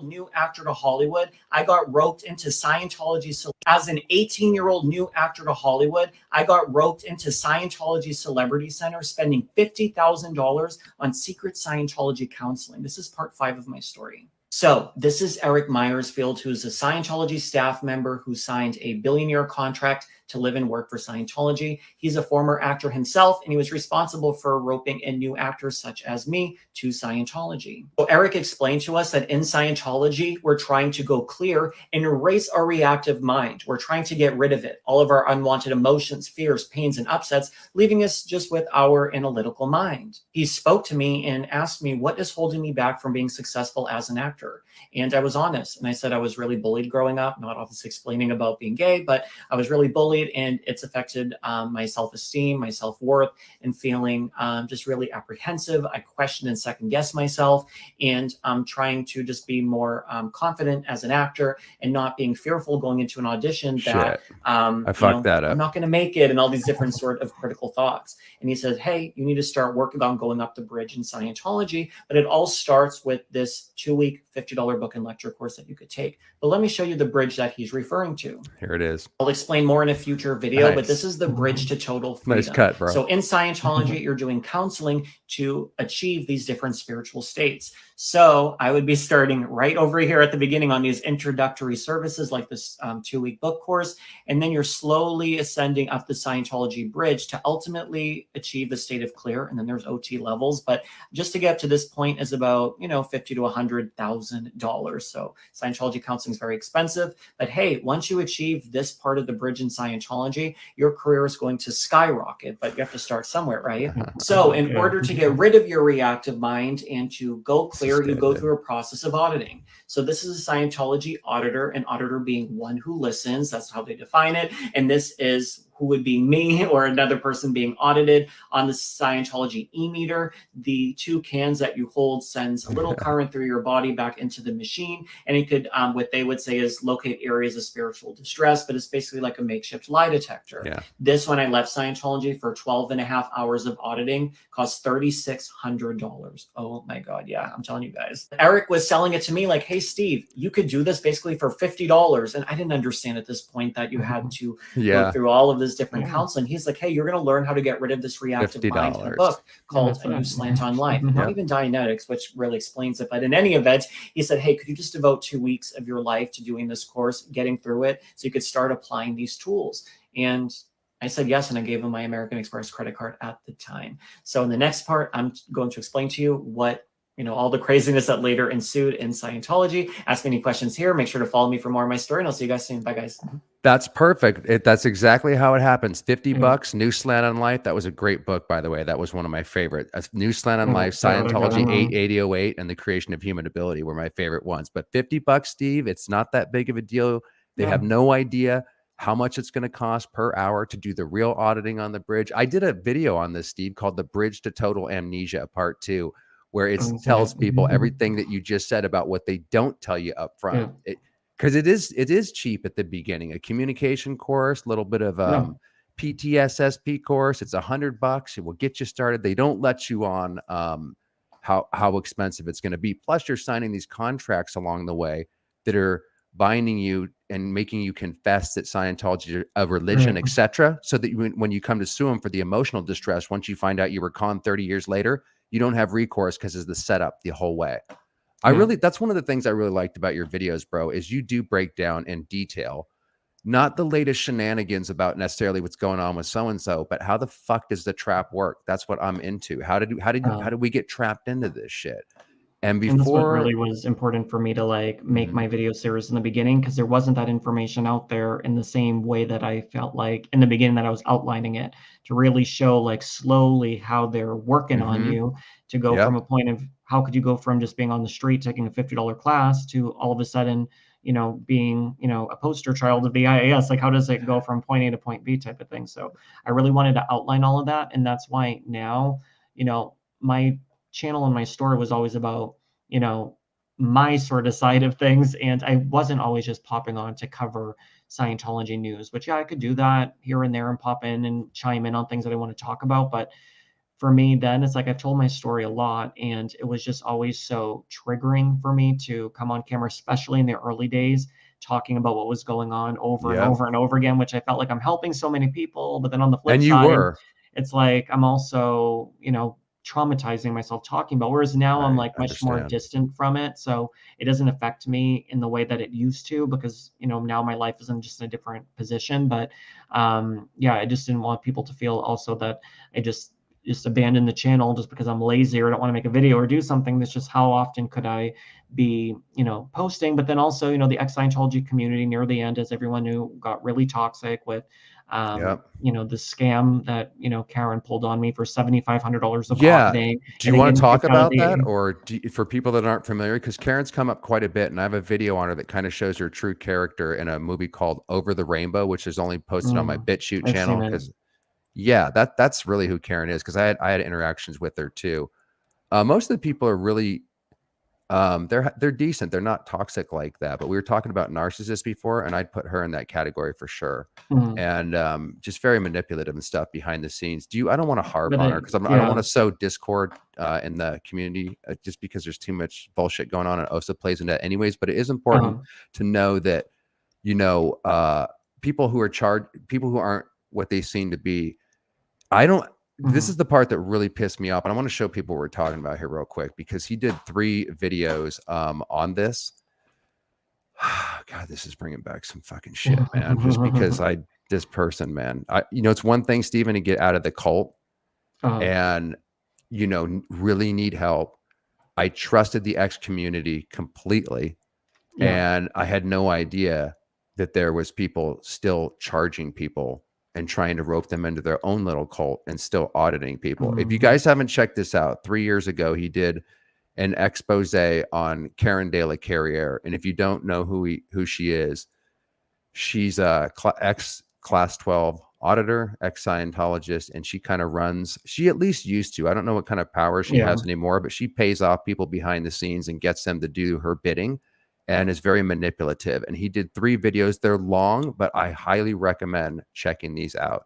New actor to Hollywood. I got roped into Scientology. As an 18-year-old new actor to Hollywood, I got roped into Scientology Celebrity Center, spending $50,000 on secret Scientology counseling. This is part 5 of my story. So this is Eric Myersfield, who's a Scientology staff member who signed a billionaire contract to live and work for Scientology. He's a former actor himself, and he was responsible for roping in new actors such as me to Scientology. So Eric explained to us that in Scientology, we're trying to go clear and erase our reactive mind. We're trying to get rid of it, all of our unwanted emotions, fears, pains, and upsets, leaving us just with our analytical mind. He spoke to me and asked me what is holding me back from being successful as an actor. And I was honest, and I said I was really bullied growing up, not obviously explaining about being gay, but I was really bullied, and it's affected my self-esteem, my self-worth, and feeling just really apprehensive. I question and second-guess myself, and I'm trying to just be more confident as an actor and not being fearful going into an audition that
I fucked that up.
I'm not going to make it, and all these different sort of critical thoughts. And he said, hey, you need to start working on going up the bridge in Scientology, but it all starts with this 2-week $50 book and lecture course that you could take. But let me show you the bridge that he's referring to.
Here it is.
I'll explain more in a future video, but this is the bridge to total freedom.
Nice cut, bro.
So in Scientology, you're doing counseling to achieve these different spiritual states. So I would be starting right over here at the beginning on these introductory services like this 2-week book course. And then you're slowly ascending up the Scientology bridge to ultimately achieve the state of clear. And then there's OT levels. But just to get to this point is about, $50,000 to $100,000. So Scientology counseling is very expensive. But hey, once you achieve this part of the bridge in Scientology, your career is going to skyrocket. But you have to start somewhere, right? So in order to get rid of your reactive mind and to go clear, you go through a process of auditing. So this is a Scientology auditor, an auditor being one who listens. That's how they define it. And this is who would be me or another person being audited on the Scientology e-meter. The 2 cans that you hold sends a little current through your body back into the machine. And it could, what they would say is locate areas of spiritual distress, but it's basically like a makeshift lie detector.
Yeah.
This, when I left Scientology for 12.5 hours of auditing, cost $3,600. Oh my God. Yeah, I'm telling you guys. Eric was selling it to me like, hey, Steve, you could do this basically for $50. And I didn't understand at this point that you had to go through all of this different counseling. He's like, hey, you're going to learn how to get rid of this reactive mind in a book called A New Slant on Life. Not even Dianetics, which really explains it. But in any event, he said, hey, could you just devote 2 weeks of your life to doing this course, getting through it, so you could start applying these tools? And I said yes, and I gave him my American Express credit card at the time. So in the next part, I'm going to explain to you what all the craziness that later ensued in Scientology. Ask me any questions here. Make sure to follow me for more of my story, and I'll see you guys soon. Bye, guys.
That's perfect. That's exactly how it happens. $50, New Slant on Life. That was a great book, by the way. That was one of my favorite. New Slant on Life, Scientology 8008, and The Creation of Human Ability were my favorite ones. But $50, Steve, it's not that big of a deal. They have no idea how much it's going to cost per hour to do the real auditing on the bridge. I did a video on this, Steve, called The Bridge to Total Amnesia, Part 2. Where it tells people everything that you just said about what they don't tell you up front. Because it is cheap at the beginning. A communication course, a little bit of PTSSP course. It's $100. It will get you started. They don't let you on how expensive it's going to be. Plus, you're signing these contracts along the way that are binding you and making you confess that Scientology is a religion,
Right.
etc. So that when you come to sue them for the emotional distress, once you find out you were conned 30 years later, you don't have recourse because it's the setup the whole way.
Yeah.
That's one of the things I really liked about your videos, bro, is you do break down in detail, not the latest shenanigans about necessarily what's going on with so-and-so, but how the fuck does the trap work? That's what I'm into. How did we get trapped into this shit? And
And that's what
before,
really was important for me to like make my video series in the beginning, because there wasn't that information out there in the same way that I felt like in the beginning that I was outlining it, to really show like slowly how they're working on you, to go from a point of how could you go from just being on the street taking a $50 class to all of a sudden, being, a poster child of the IAS. Like, how does it go from point A to point B type of thing? So I really wanted to outline all of that. And that's why now, my channel and my story was always about, my sort of side of things. And I wasn't always just popping on to cover Scientology news, which, yeah, I could do that here and there and pop in and chime in on things that I want to talk about. But for me, then it's like I've told my story a lot, and it was just always so triggering for me to come on camera, especially in the early days, talking about what was going on over and over and over again, which I felt like I'm helping so many people. But then on the flip
and you
side,
were,
it's like I'm also, traumatizing myself talking about. Whereas now I'm
I
like much more
understand.
distant from it. So it doesn't affect me in the way that it used to, because, now my life is in just a different position. But yeah, I just didn't want people to feel also that I just abandon the channel just because I'm lazy or don't want to make a video or do something. That's just how often could I be, posting. But then also, the ex-Scientology community near the end, as everyone knew, got really toxic with the scam that, Karen pulled on me for $7,500 of auditing.
Do you
getting
want to
in,
talk
kicked out of
about that,
the
or for people that aren't familiar? Because Karen's come up quite a bit, and I have a video on her that kind of shows her true character in a movie called Over the Rainbow, which is only posted on my BitChute
I've
channel.
seen it.
Because that's really who Karen is. Because I had interactions with her too. Most of the people are really they're decent. They're not toxic like that. But we were talking about narcissists before, and I'd put her in that category for sure. And just very manipulative and stuff behind the scenes. I don't want to harp on her because I don't want to sow discord in the community just because there's too much bullshit going on, and OSA plays into that anyways. But it is important to know that people who aren't what they seem to be. This is the part that really pissed me off, and I want to show people what we're talking about here real quick, because he did 3 videos on this. God, this is bringing back some fucking shit, man. Just because this person, man, it's one thing, Stephen, to get out of the cult and really need help. I trusted the X community completely, and I had no idea that there was people still charging people and trying to rope them into their own little cult and still auditing people. If you guys haven't checked this out, 3 years ago, he did an expose on Karen De La Carriere. And if you don't know who she is, she's a ex-Class 12 auditor, ex-Scientologist, and she at least used to. I don't know what kind of power she has anymore, but she pays off people behind the scenes and gets them to do her bidding, and is very manipulative. And he did 3 videos. They're long, but I highly recommend checking these out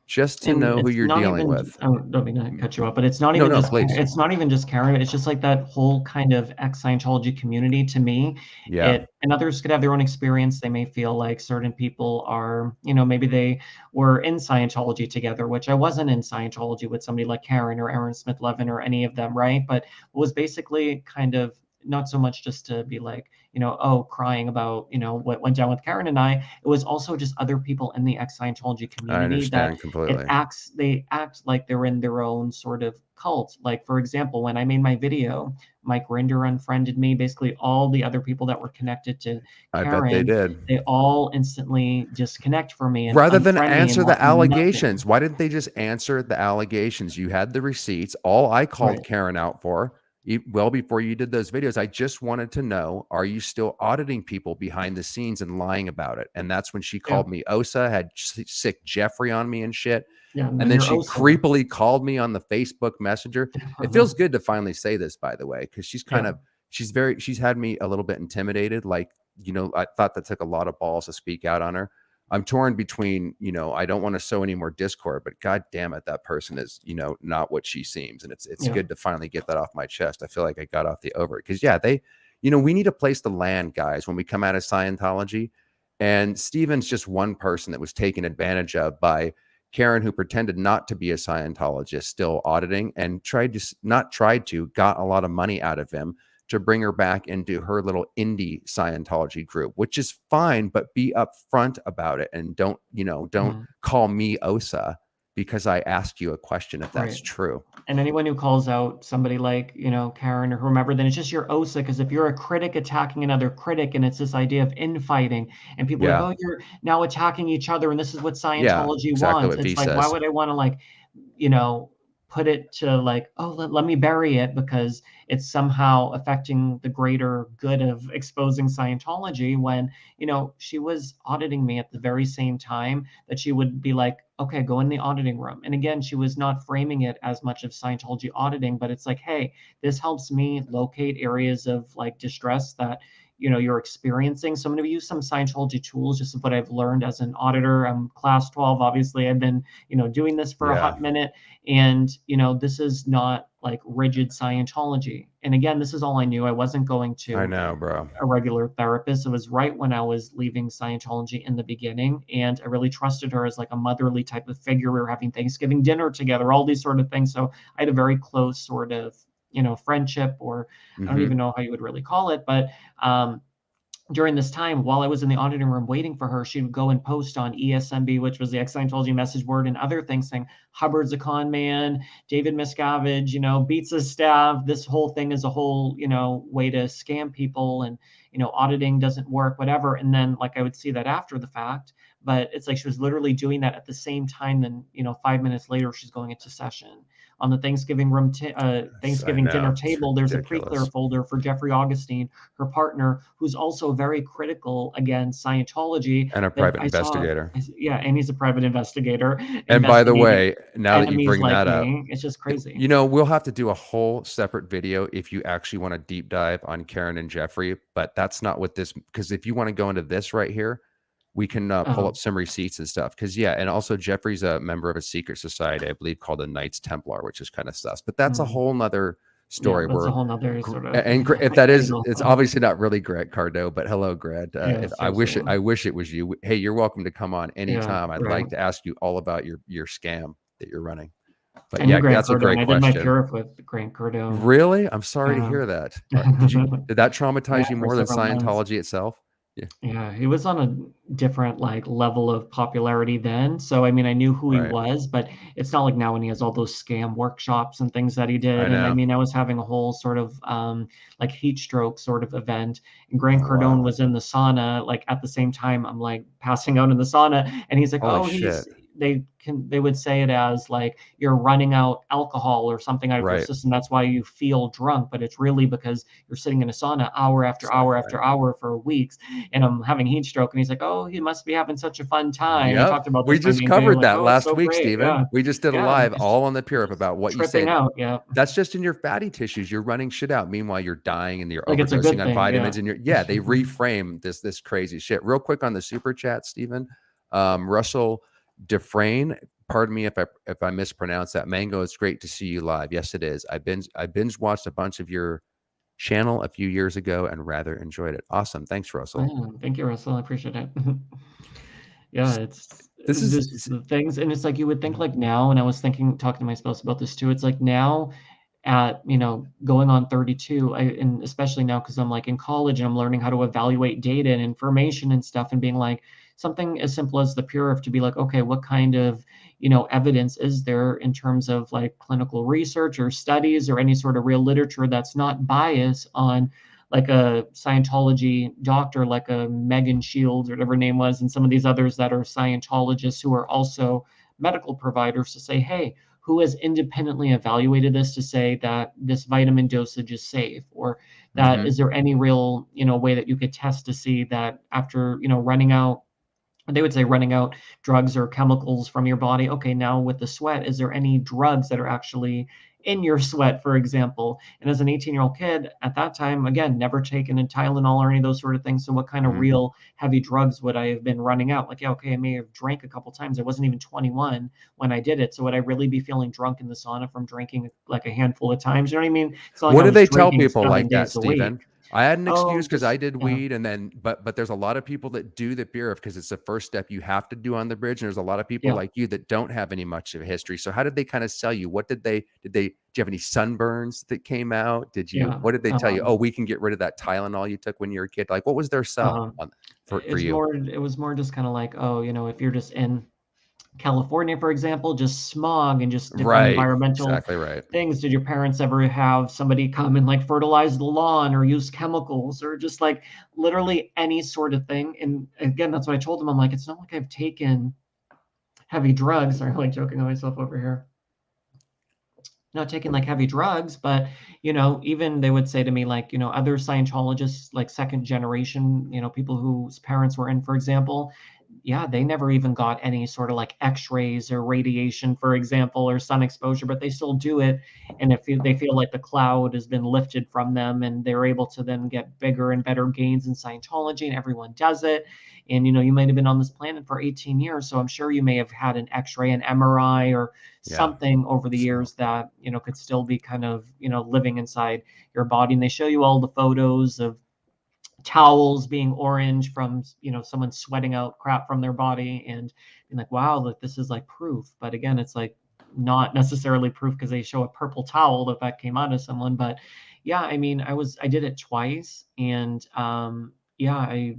just to know who you're dealing with.
I don't mean to cut you off, but it's not
No,
even just
please.
it's not even just Karen. It's just like that whole kind of ex-Scientology community to me. And others could have their own experience. They may feel like certain people are, maybe they were in Scientology together, which I wasn't in Scientology with somebody like Karen or Aaron Smith-Levin or any of them, right? But it was basically kind of not so much just to be like, crying about, what went down with Karen and I. It was also just other people in the ex-Scientology community
I understand completely.
They act like they're in their own sort of cult. Like, for example, when I made my video, Mike Rinder unfriended me. Basically, all the other people that were connected to Karen,
I bet they did.
They all instantly disconnect from me. And
rather than answer the allegations.
Nothing.
Why didn't they just answer the allegations? You had the receipts. All I called Karen out for, well before you did those videos, I just wanted to know, are you still auditing people behind the scenes and lying about it? And that's when she called me OSA, had sick Jeffrey on me and shit. And then she creepily called me on the Facebook Messenger. It feels good to finally say this, by the way, because she's she's had me a little bit intimidated. Like, I thought that took a lot of balls to speak out on her. I'm torn between, I don't want to sow any more discord, but God damn it, that person is, not what she seems. And it's good to finally get that off my chest. I feel like I got off the over it because they, we need a place to land, guys, when we come out of Scientology. And Steven's just one person that was taken advantage of by Karen, who pretended not to be a Scientologist, still auditing, and got a lot of money out of him to bring her back into her little indie Scientology group, which is fine, but be upfront about it and don't call me Osa because I asked you a question if that's true.
And anyone who calls out somebody like, Karen or whomever, then it's just your OSA. Because if you're a critic attacking another critic, and it's this idea of infighting, and people are like, oh, you're now attacking each other, and this is what Scientology
exactly
wants.
What
it's
V
like,
says.
why would I want to put it to like, oh, let me bury it because it's somehow affecting the greater good of exposing Scientology, when, she was auditing me at the very same time that she would be like, okay, go in the auditing room. And again, she was not framing it as much of Scientology auditing, but it's like, hey, this helps me locate areas of like distress that you're experiencing. So I'm going to use some Scientology tools, just what I've learned as an auditor. I'm class 12. Obviously, I've been, doing this for a hot minute. And, this is not like rigid Scientology. And again, this is all I knew. I wasn't going to a regular therapist. It was right when I was leaving Scientology in the beginning. And I really trusted her as like a motherly type of figure. We were having Thanksgiving dinner together, all these sort of things. So I had a very close sort of, friendship, or I don't even know how you would really call it. But during this time, while I was in the auditing room waiting for her, she would go and post on ESMB, which was the Ex-Scientology message board, and other things saying Hubbard's a con man, David Miscavige, beats his staff. This whole thing is a whole, way to scam people, and, auditing doesn't work, whatever. And then like I would see that after the fact, but it's like she was literally doing that at the same time. Then, 5 minutes later, she's going into session. On the Thanksgiving dinner table, there's a pre-clear folder for Jeffrey Augustine, her partner, who's also very critical against Scientology.
And a private investigator.
And he's a private investigator.
And by the way, now that you bring that up,
it's just crazy.
We'll have to do a whole separate video if you actually want to deep dive on Karen and Jeffrey, but that's not what this, because if you want to go into this right here, we can pull up some receipts and stuff. Because and also Jeffrey's a member of a secret society, I believe, called the Knights Templar, which is kind of sus. But that's a whole nother story.
That's a whole nother sort of.
And if that is, it's obviously not really Greg Cardo, but hello, Greg. I wish it was you. Hey, you're welcome to come on anytime. I'd like to ask you all about your scam that you're running. But that's a great question.
I did my purif with Grant Cardo.
Really? I'm sorry to hear that. Did that traumatize you more than Scientology itself?
Yeah, he was on a different like level of popularity then. So I mean, I knew who he was, but it's not like now when he has all those scam workshops and things that he did. And I mean, I was having a whole sort of like heat stroke sort of event, and Grant Cardone was in the sauna like at the same time. I'm like passing out in the sauna, and he's like, they would say it as like you're running out alcohol or something out of your system. That's why you feel drunk, but it's really because you're sitting in a sauna hour after hour after hour for weeks. And I'm having heat stroke, and he's like, "Oh, he must be having such a fun time."
Yep.
We talked about
we just covered that last week,
great.
Stephen. We just did a live all on the Purif about what you said.
Out,
that's just in your fatty tissues. You're running shit out. Meanwhile, you're dying and you're overdosing on vitamins. And they reframe this crazy shit. Real quick on the super chat, Stephen. Russell Dufresne, pardon me if I mispronounce that. Mango, it's great to see you live. Yes, it is. I binge watched a bunch of your channel a few years ago and rather enjoyed it. Awesome. Thanks, Russell.
Oh, thank you, Russell. I appreciate it. This is the things, and it's like you would think like now, and I was talking to my spouse about this too. It's like now at going on 32, and especially now because I'm like in college and I'm learning how to evaluate data and information and stuff, and being like something as simple as the Purif to be like, okay, what kind of evidence is there in terms of like clinical research or studies or any sort of real literature that's not biased on like a Scientology doctor, like a Megan Shields or whatever her name was, and some of these others that are Scientologists who are also medical providers, to say, hey, who has independently evaluated this to say that this vitamin dosage is safe, or that is there any real way that you could test to see that after running out, they would say running out drugs or chemicals from your body. Okay, now with the sweat, is there any drugs that are actually in your sweat, for example? And as an 18-year-old kid at that time, again, never taken a Tylenol or any of those sort of things. So what kind of real heavy drugs would I have been running out? Like, I may have drank a couple times. I wasn't even 21 when I did it. So would I really be feeling drunk in the sauna from drinking like a handful of times? You know what I mean? So like
what do they tell people like that, Stephen? I had an
Oh,
excuse because I
just
did
yeah,
weed, and then but there's a lot of people that do the beer because it's the first step you have to do on the bridge, and there's a lot of people
yeah,
like you that don't have any much of a history. So how did they kind of sell you? What do you have any sunburns that came out?
yeah.
What did they tell you? Oh, we can get rid of that Tylenol you took when you were a kid. Like, what was their sell
Uh,
on for
it's
you?
more. It was more just kind of like, oh, if you're just in California, for example, just smog and just different
Right,
environmental
exactly right.
things. Did your parents ever have somebody come and like fertilize the lawn or use chemicals or just like literally any sort of thing? And again, that's what I told them. I'm like, it's not like I've taken heavy drugs. Sorry, I'm like joking on myself over here. Not taking like heavy drugs, but even they would say to me like, other Scientologists, like second generation, people whose parents were in, for example, yeah, they never even got any sort of like x-rays or radiation, for example, or sun exposure, but they still do it. And if they feel like the cloud has been lifted from them and they're able to then get bigger and better gains in Scientology, and everyone does it. And you might have been on this planet for 18 years, so I'm sure you may have had an x-ray, an MRI, or
Yeah.
something over the years that could still be kind of living inside your body. And they show you all the photos of towels being orange from someone sweating out crap from their body, and being like, wow, like this is like proof. But again, it's like not necessarily proof because they show a purple towel that came out of someone. But yeah, I mean, I did it twice, and yeah, I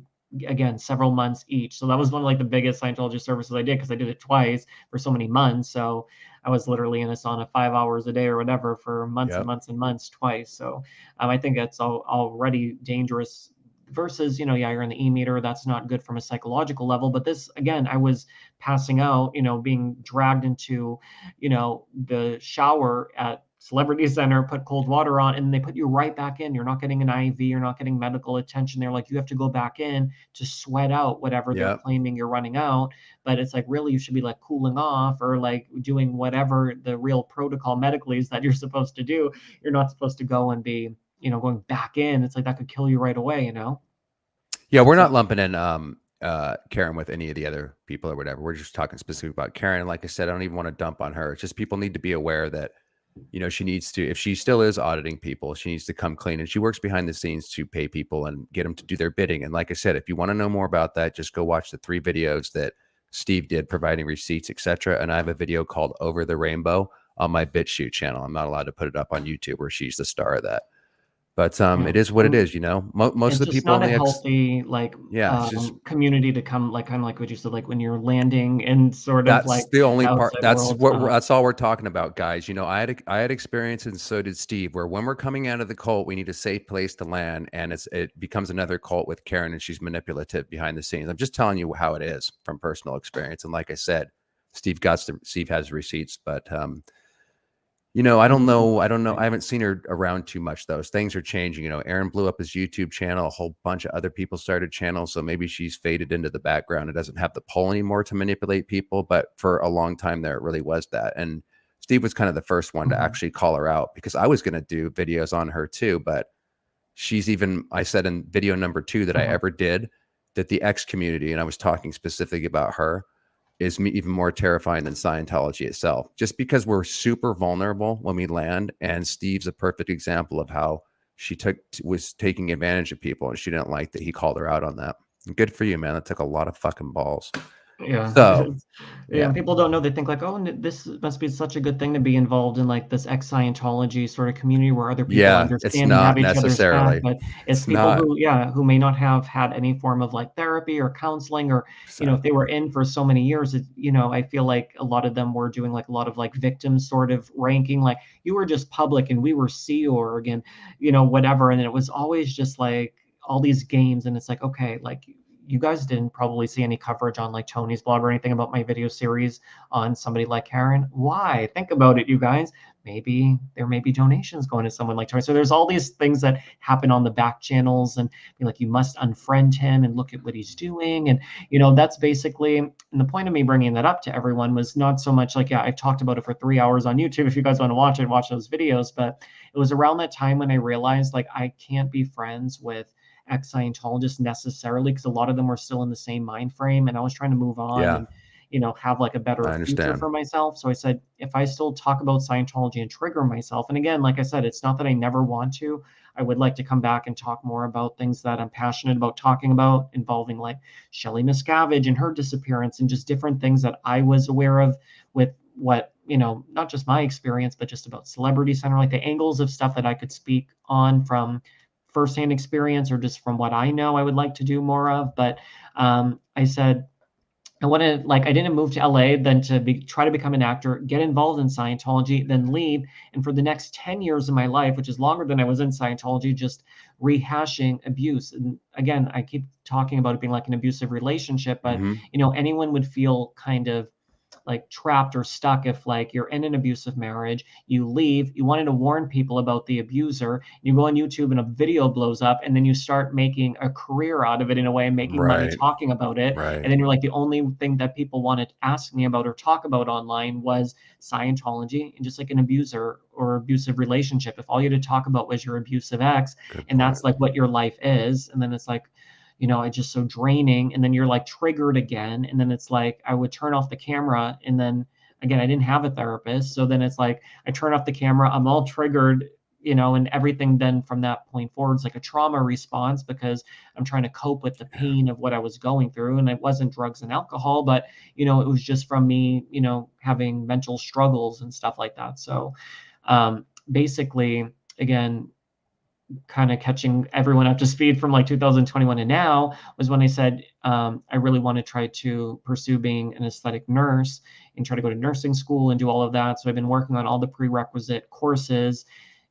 again several months each. So that was one of like the biggest Scientology services I did because I did it twice for so many months. So I was literally in a sauna 5 hours a day or whatever for months and
Yep.
months and months twice. So I think that's already dangerous versus, yeah, you're in the e-meter. That's not good from a psychological level. But this, again, I was passing out, being dragged into, the shower at Celebrity Center, put cold water on, and they put you right back in. You're not getting an IV, you're not getting medical attention. They're like, you have to go back in to sweat out whatever they're
Yep.
claiming you're running out. But it's like, really, you should be like cooling off or like doing whatever the real protocol medically is that you're supposed to do. You're not supposed to go and be, going back in. It's like that could kill you right away.
Yeah, we're
So
not lumping in Karen with any of the other people or whatever. We're just talking specifically about Karen. And like I said, I don't even want to dump on her. It's just people need to be aware that she needs to, if she still is auditing people, she needs to come clean, and she works behind the scenes to pay people and get them to do their bidding. And like I said, if you want to know more about that, just go watch the 3 videos that Steve did providing receipts, etc. And I have a video called Over the Rainbow on my BitChute channel. I'm not allowed to put it up on YouTube where she's the star of that. But
yeah,
it is what it is, most of
it's
the
just
people
not
in
a
the
healthy like
yeah, it's just
community to come, like kind of like what you said, like when you're landing in sort of
that's
like
the only
the
part.
outside
That's
world.
what that's all we're talking about, guys. I had experience, and so did Steve, where when we're coming out of the cult, we need a safe place to land, and it becomes another cult with Karen, and she's manipulative behind the scenes. I'm just telling you how it is from personal experience. And like I said, Steve has receipts, but I don't
Mhm.
know. I don't know.
Right.
I haven't seen her around too much. Those things are changing. Aaron blew up his YouTube channel. A whole bunch of other people started channels. So maybe she's faded into the background. It doesn't have the pull anymore to manipulate people. But for a long time there, it really was that. And Steve was kind of the first one to
Mhm.
actually call her out, because I was going to do videos on her too. But I said in video number 2 that I
Mhm.
ever did, that the X community, and I was talking specifically about her, is even more terrifying than Scientology itself, just because we're super vulnerable when we land. And Steve's a perfect example of how she was taking advantage of people, and she didn't like that he called her out on that. Good for you, man. That took a lot of fucking balls.
Yeah.
So
Yeah,
yeah,
and people don't know. They think like, oh, this must be such a good thing to be involved in like this ex-Scientology sort of community where other people
yeah, it's
understand and have
not
each other's back.
necessarily.
But it's
It's
people
not.
who, yeah, who may not have had any form of like therapy or counseling, or, if they
Exactly.
were in for so many years, I feel like a lot of them were doing like a lot of like victim sort of ranking. Like you were just public and we were Sea Org and, whatever. And it was always just like all these games. And it's like, okay, like you guys didn't probably see any coverage on like Tony's blog or anything about my video series on somebody like Karen. Why? Think about it, you guys. Maybe there may be donations going to someone like Tony. So there's all these things that happen on the back channels, and be like, you must unfriend him and look at what he's doing. And, that's basically, and the point of me bringing that up to everyone was not so much like, yeah, I've talked about it for 3 hours on YouTube. If you guys want to watch it, watch those videos. But it was around that time when I realized like I can't be friends with ex-Scientologists necessarily, because a lot of them were still in the same mind frame, and I was trying to move on.
Yeah.
And have like a better
I
future
understand.
for myself. So I said, if I still talk about Scientology and trigger myself, and again, like I said, it's not that I never want to. I would like to come back and talk more about things that I'm passionate about talking about, involving like Shelley Miscavige and her disappearance and just different things that I was aware of with what, not just my experience, but just about Celebrity Center, like the angles of stuff that I could speak on from firsthand experience or just from what I know I would like to do more of. But I said, I wanted, like, I didn't move to LA, then to try to become an actor, get involved in Scientology, then leave. And for the next 10 years of my life, which is longer than I was in Scientology, just rehashing abuse. And again, I keep talking about it being like an abusive relationship, but,
Hmm.
anyone would feel kind of like trapped or stuck if like you're in an abusive marriage, you leave, you wanted to warn people about the abuser, you go on YouTube and a video blows up, and then you start making a career out of it in a way, making money
Right.
talking about it.
Right.
And then you're like, the only thing that people wanted to ask me about or talk about online was Scientology and just like an abuser or abusive relationship. If all you had to talk about was your abusive ex,
Good
and
point.
that's like what your life is, and then it's like, it's just so draining. And then you're like triggered again. And then it's like, I would turn off the camera. And then again, I didn't have a therapist. So then it's like, I turn off the camera, I'm all triggered, and everything then from that point forward is like a trauma response because I'm trying to cope with the pain of what I was going through. And it wasn't drugs and alcohol, but, it was just from me, having mental struggles and stuff like that. So basically, again, kind of catching everyone up to speed from like 2021 and now was when I said I really want to try to pursue being an aesthetic nurse and try to go to nursing school and do all of that. So I've been working on all the prerequisite courses,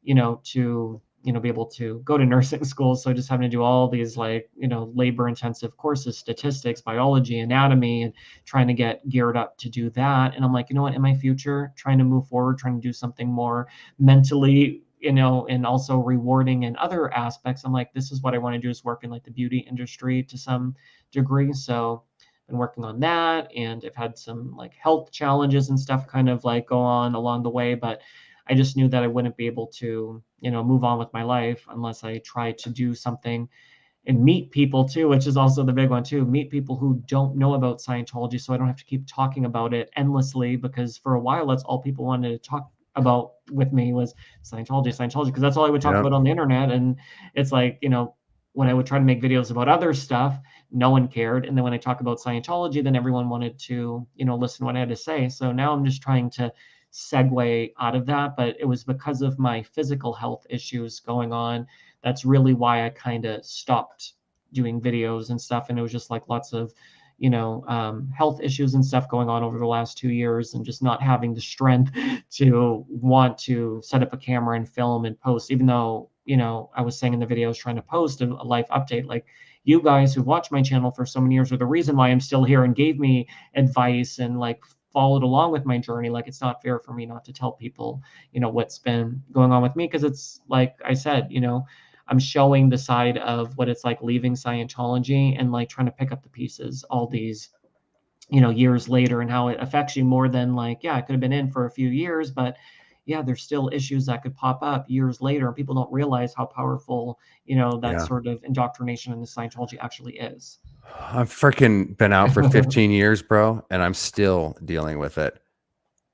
to be able to go to nursing school. So just having to do all these like labor intensive courses, statistics, biology, anatomy, and trying to get geared up to do that. And I'm like, what, in my future, trying to move forward, trying to do something more mentally, and also rewarding in other aspects. I'm like, this is what I want to do, is work in like the beauty industry to some degree. So I've been working on that, and I've had some like health challenges and stuff kind of like go on along the way, but I just knew that I wouldn't be able to, move on with my life unless I tried to do something and meet people too, which is also the big one too, meet people who don't know about Scientology. So I don't have to keep talking about it endlessly, because for a while, that's all people wanted to talk about with me was Scientology, because that's all I would talk
Yep.
about on the internet. And it's like, when I would try to make videos about other stuff, no one cared. And then when I talk about Scientology, then everyone wanted to, listen to what I had to say. So now I'm just trying to segue out of that. But it was because of my physical health issues going on. That's really why I kind of stopped doing videos and stuff. And it was just like lots of, health issues and stuff going on over the last 2 years, and just not having the strength to want to set up a camera and film and post, even though, I was saying in the video I was trying to post a life update. Like, you guys who watched my channel for so many years are the reason why I'm still here and gave me advice and like followed along with my journey. Like, it's not fair for me not to tell people, what's been going on with me, because it's like I said, I'm showing the side of what it's like leaving Scientology and like trying to pick up the pieces all these, years later, and how it affects you more than like, yeah, I could have been in for a few years, but yeah, there's still issues that could pop up years later. And people don't realize how powerful, that
Yeah.
sort of indoctrination into Scientology actually is.
I've freaking been out for 15 years, bro, and I'm still dealing with it.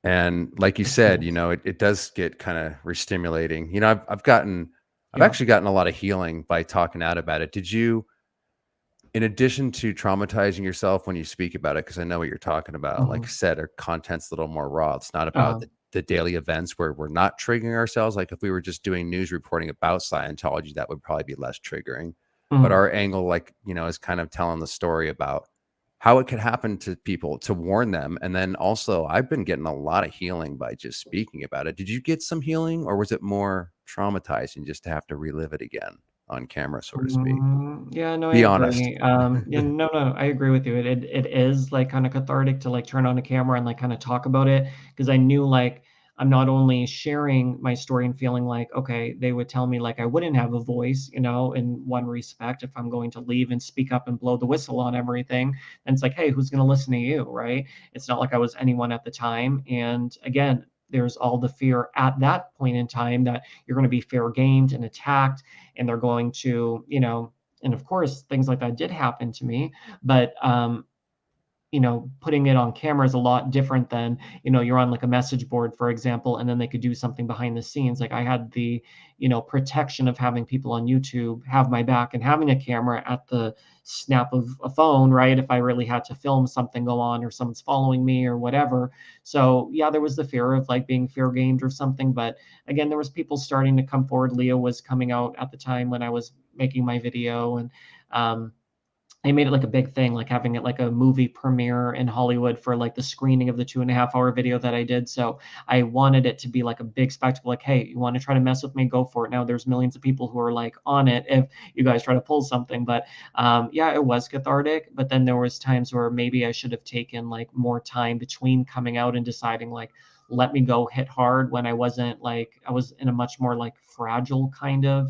And like you said, it does get kind of restimulating. I've
Yeah.
actually gotten a lot of healing by talking out about it. Did you, in addition to traumatizing yourself when you speak about it, because I know what you're talking about, like I said, our content's a little more raw. It's not about the daily events where we're not triggering ourselves. Like if we were just doing news reporting about Scientology, that would probably be less triggering. But our angle, like, is kind of telling the story about how it could happen to people, to warn them. And then also, I've been getting a lot of healing by just speaking about it. Did you get some healing, or was it more traumatizing just to have to relive it again on camera, so to speak?
Yeah, no, I
Be honest.
agree. Yeah, no, I agree with you. It is like kind of cathartic to like turn on a camera and like kind of talk about it, because I knew like I'm not only sharing my story and feeling like, okay, they would tell me like I wouldn't have a voice, in one respect, if I'm going to leave and speak up and blow the whistle on everything. And it's like, hey, who's going to listen to you, right? It's not like I was anyone at the time. And again, there's all the fear at that point in time that you're going to be fair gamed and attacked, and they're going to, and of course things like that did happen to me, but putting it on camera is a lot different than, you're on like a message board, for example, and then they could do something behind the scenes. Like I had the, protection of having people on YouTube have my back and having a camera at the snap of a phone, right? If I really had to film something go on or someone's following me or whatever. So yeah, there was the fear of like being fear gamed or something. But again, there was people starting to come forward. Leo was coming out at the time when I was making my video, and they made it like a big thing, like having it like a movie premiere in Hollywood for like the screening of the 2.5 hour video that I did. So I wanted it to be like a big spectacle. Like, hey, you want to try to mess with me? Go for it. Now there's millions of people who are like on it if you guys try to pull something. But yeah, it was cathartic. But then there was times where maybe I should have taken like more time between coming out and deciding like, let me go hit hard, when I wasn't like, I was in a much more like fragile kind of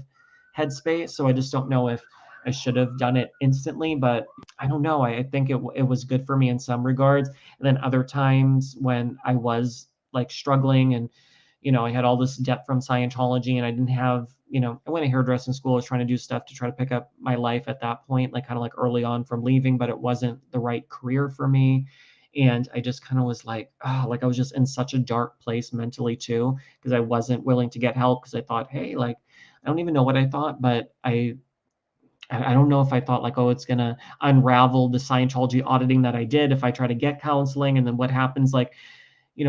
headspace. So I just don't know if I should have done it instantly, but I don't know. I think it was good for me in some regards. And then other times when I was like struggling and, I had all this debt from Scientology and I didn't have, I went to hairdressing school. I was trying to do stuff to try to pick up my life at that point, like kind of like early on from leaving, but it wasn't the right career for me. And I just kind of was like, oh, like I was just in such a dark place mentally too, because I wasn't willing to get help because I thought, hey, like, I don't even know what I thought, but I don't know if I thought like, oh, it's going to unravel the Scientology auditing that I did if I try to get counseling. And then what happens, like,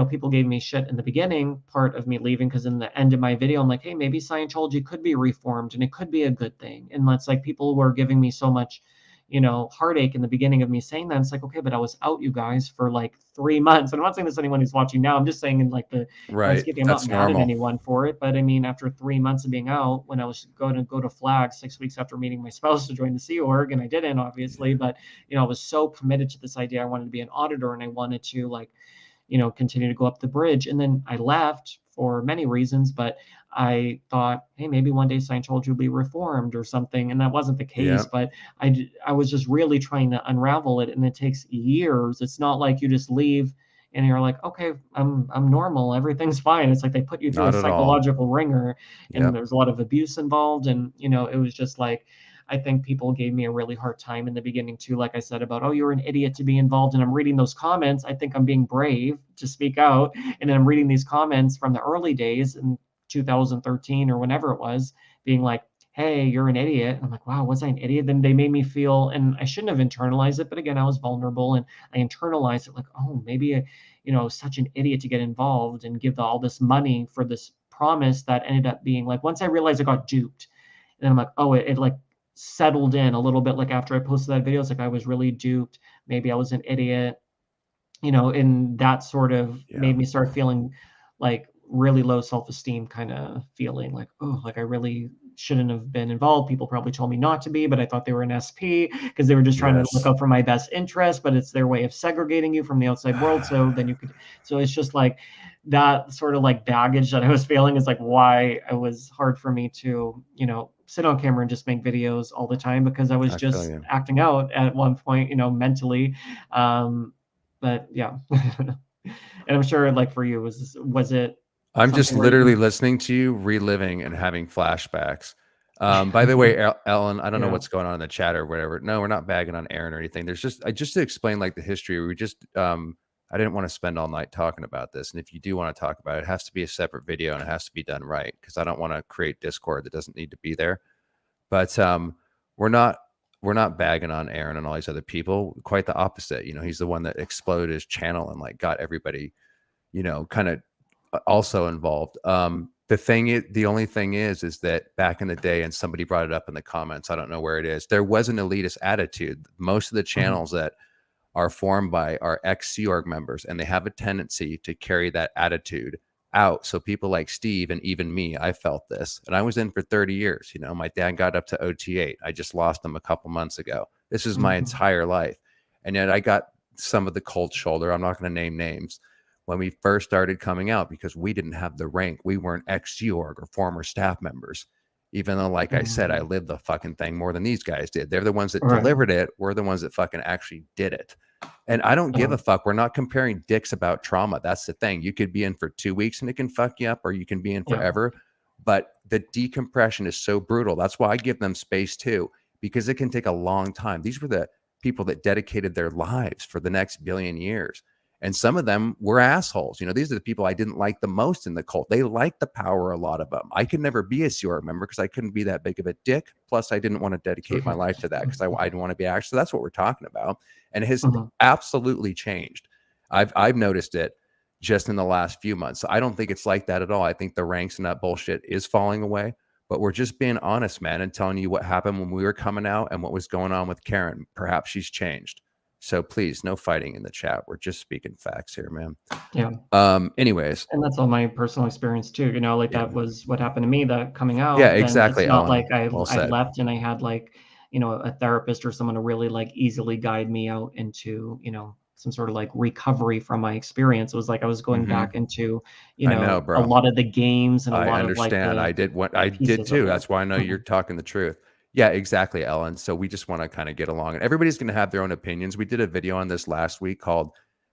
people gave me shit in the beginning part of me leaving, because in the end of my video, I'm like, hey, maybe Scientology could be reformed and it could be a good thing. And it's like people were giving me so much, heartache in the beginning of me saying that. It's like, okay, but I was out, you guys, for like 3 months. And I'm not saying this to anyone who's watching now. I'm just saying in like the grand
Right.
scheme, I'm
That's
not mad at
normal.
anyone for it. But I mean, after 3 months of being out, when I was going to go to Flag 6 weeks after meeting my spouse to join the Sea Org, and I didn't, obviously, but I was so committed to this idea. I wanted to be an auditor and I wanted to like, continue to go up the bridge. And then I left for many reasons, but I thought, hey, maybe one day Scientology will be reformed or something. And that wasn't the
Yeah.
case, but I was just really trying to unravel it. And it takes years. It's not like you just leave and you're like, okay, I'm normal. Everything's fine. It's like they put you through a
Not at all.
psychological ringer, and
Yep.
there's a lot of abuse involved. And, it was just like, I think people gave me a really hard time in the beginning too. Like I said about, oh, you're an idiot to be involved. And I'm reading those comments. I think I'm being brave to speak out. And then I'm reading these comments from the early days in 2013 or whenever it was, being like, hey, you're an idiot. And I'm like, wow, was I an idiot? Then they made me feel, and I shouldn't have internalized it. But again, I was vulnerable and I internalized it like, oh, maybe, such an idiot to get involved and give all this money for this promise that ended up being like, once I realized I got duped, and then I'm like, oh, it like settled in a little bit. Like after I posted that video, it's like I was really duped. Maybe I was an idiot, and that sort of
Yeah.
made me start feeling like really low self-esteem, kind of feeling like, oh, like I really shouldn't have been involved. People probably told me not to be, but I thought they were an SP because they were just trying to look
Yes.
out for my best interest, but it's their way of segregating you from the outside world. So then so it's just like that sort of like baggage that I was feeling is like why it was hard for me to, sit on camera and just make videos all the time, because I was
I feel
just
you.
acting out at one point, mentally. But yeah. And I'm sure like for you, was it
I'm just
something where
literally
you
listening to you, reliving and having flashbacks. By the way, Ellen, I don't know
yeah.
what's going on in the chat or whatever. No, we're not bagging on Aaron or anything. There's just to explain like the history. I didn't want to spend all night talking about this. And if you do want to talk about it, it has to be a separate video and it has to be done right, because I don't want to create discord that doesn't need to be there. But we're not bagging on Aaron and all these other people. Quite the opposite. He's the one that exploded his channel and like got everybody, kind of also involved. The only thing is that back in the day, and somebody brought it up in the comments, I don't know where it is, there was an elitist attitude. Most of the channels that are formed by our ex-Sea Org members, and they have a tendency to carry that attitude out. So people like Steve and even me, I felt this, and I was in for 30 years. My dad got up to OT8. I just lost him a couple months ago. This is my entire life. And yet I got some of the cold shoulder. I'm not going to name names. When we first started coming out, because we didn't have the rank, we weren't ex-Sea Org or former staff members, even though, like I said, I lived the fucking thing more than these guys did. They're the ones that
Right.
delivered it. We're the ones that fucking actually did it. And I don't give a fuck. We're not comparing dicks about trauma. That's the thing. You could be in for 2 weeks and it can fuck you up, or you can be in forever. But the decompression is so brutal. That's why I give them space too, because it can take a long time. These were the people that dedicated their lives for the next billion years. And some of them were assholes. You know, these are the people I didn't like the most in the cult. They liked the power, a lot of them. I could never be a Sea Org member because I couldn't be that big of a dick. Plus, I didn't want to dedicate my life to that because I didn't want to be actually. So that's what we're talking about. And it has absolutely changed. I've noticed it just in the last few months. So I don't think it's like that at all. I think the ranks and that bullshit is falling away. But we're just being honest, man, and telling you what happened when we were coming out and what was going on with Karen. Perhaps she's changed. So please, no fighting in the chat. We're just speaking facts here, man.
Yeah.
Anyways.
And that's all my personal experience too. You know, like that was what happened to me, that coming out.
Yeah, exactly.
It's not
Ellen.
like I
Well
left and I had like, you know, a therapist or someone to really like easily guide me out into, you know, some sort of like recovery from my experience. It was like I was going back into, you know, a lot of the games and a lot of like
I did what I did too. That's why I know you're talking the truth. Yeah, exactly, Ellen. So we just want to kind of get along, and everybody's going to have their own opinions. We did a video on this last week called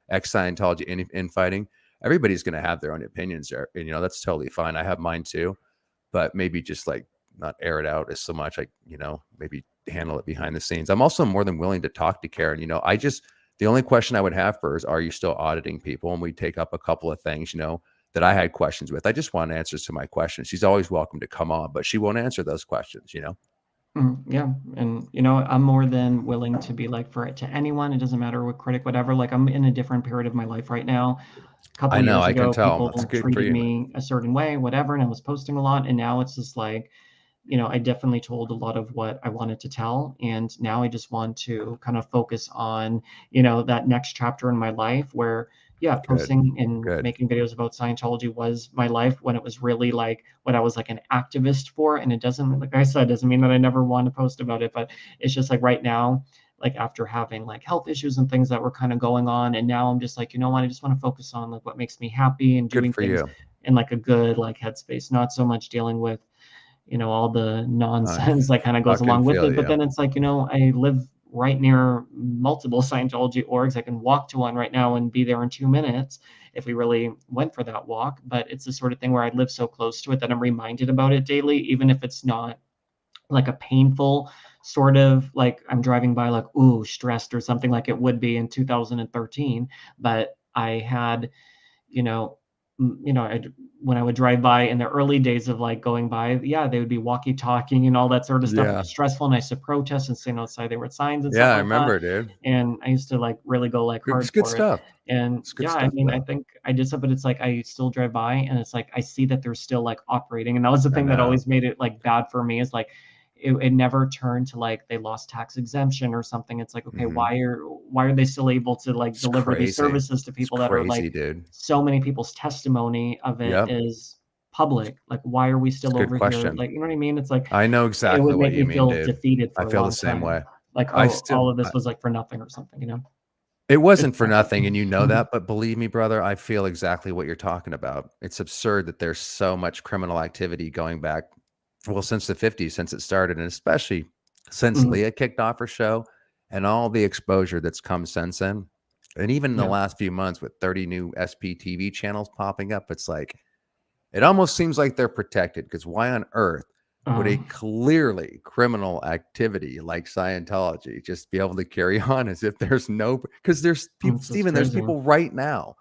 Ex-Scientology Infighting. Everybody's going to have their own opinions there, and you know that's totally fine. I have mine too, but maybe just like not air it out as so much. Like, you know, maybe handle it behind the scenes. I'm also more than willing to talk to Karen. You know, the only question I would have for her is, are you still auditing people? And we take up a couple of things, you know, that I had questions with. I just want answers to my questions. She's always welcome to come on, but she won't answer those questions, you know?
Yeah. And, you know, I'm more than willing to be like for it to anyone. It doesn't matter what critic, whatever. Like I'm in a different period of my life right now. A couple of years ago, people treated me a certain way, whatever. And I was posting a lot. And now it's just like, you know, I definitely told a lot of what I wanted to tell. And now I just want to kind of focus on, you know, that next chapter in my life where, yeah, posting and making videos about Scientology was my life when it was really like what I was like an activist for. And it doesn't, like I said, doesn't mean that I never want to post about it, but it's just like right now, like after having like health issues and things that were kind of going on. And now I'm just like, you know what, I just want to focus on like what makes me happy and doing things in like a good like headspace, not so much dealing with, you know, all the nonsense that kind of goes along with it. But then it's like, you know, I live right near multiple Scientology orgs. I can walk to one right now and be there in 2 minutes if we really went for that walk. But it's the sort of thing where I live so close to it that I'm reminded about it daily, even if it's not like a painful sort of like I'm driving by like, ooh, stressed or something like it would be in 2013. But I had, you know, when I would drive by in the early days of like going by, yeah, they would be walkie talking and all that sort of stuff. Stressful. And I used to protest and stand outside there with signs and stuff like that. Yeah, I remember, dude. And I used to like really go like hard for it. And yeah, I mean, I think I did stuff, but it's like I still drive by and it's like I see that they're still like operating. And that was the thing that always made it like bad for me, is like it never turned to like they lost tax exemption or something. It's like, okay, why are they still able to like deliver these services to people that are like, so many people's testimony of it is public? Like, why are we still over here? Like, you know what I mean? It's like,
I know exactly
it would
what
make
you
me feel
mean, dude.
defeated for
I feel the same way.
Like, oh, all of this was like for nothing or something, you know?
It wasn't for nothing, and you know that, but believe me, brother, I feel exactly what you're talking about. It's absurd that there's so much criminal activity going back, well, since the 50s, since it started, and especially since Leah kicked off her show and all the exposure that's come since then. And even in the last few months with 30 new SPTV channels popping up, it's like, it almost seems like they're protected, because why on earth would a clearly criminal activity like Scientology just be able to carry on as if there's no, because there's people, Stephen, there's people right now,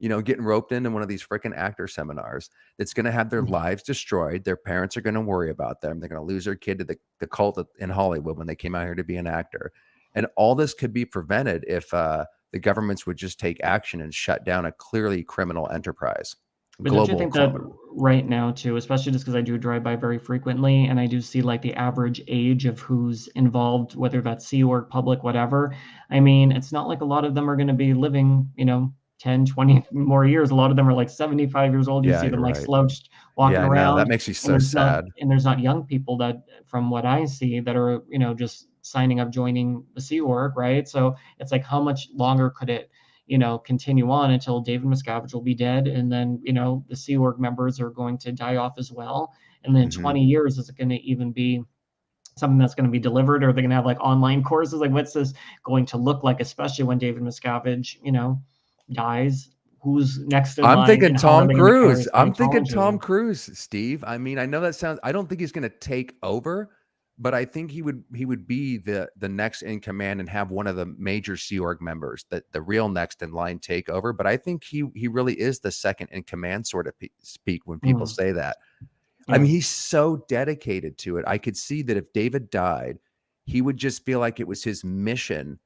you know, getting roped into one of these freaking actor seminars that's going to have their lives destroyed. Their parents are going to worry about them. They're going to lose their kid to the cult in Hollywood when they came out here to be an actor. And all this could be prevented if the governments would just take action and shut down a clearly criminal enterprise.
But don't you think that right now too, especially just because I do drive by very frequently and I do see like the average age of who's involved, whether that's Sea Org, public, whatever. I mean, it's not like a lot of them are going to be living, you know, 10, 20 more years. A lot of them are like 75 years old. You see them like slouched walking around.
That makes me so sad.
And there's not young people that, from what I see, that are, you know, just signing up, joining the Sea Org, right? So it's like, how much longer could it, you know, continue on until David Miscavige will be dead, and then, you know, the Sea Org members are going to die off as well. And then 20 years, is it going to even be something that's going to be delivered, or are they going to have like online courses? Like, what's this going to look like, especially when David Miscavige, you know, dies? Who's next in line?
I'm thinking Tom Cruise. I'm thinking Tom Cruise, Steve. I mean, I know that sounds, I don't think he's going to take over, but I think he would be the next in command and have one of the major Sea Org members, that the real next in line take over. But I think he really is the second in command, sort of speak, when people say that. I mean, he's so dedicated to it. I could see that if David died, he would just feel like it was his mission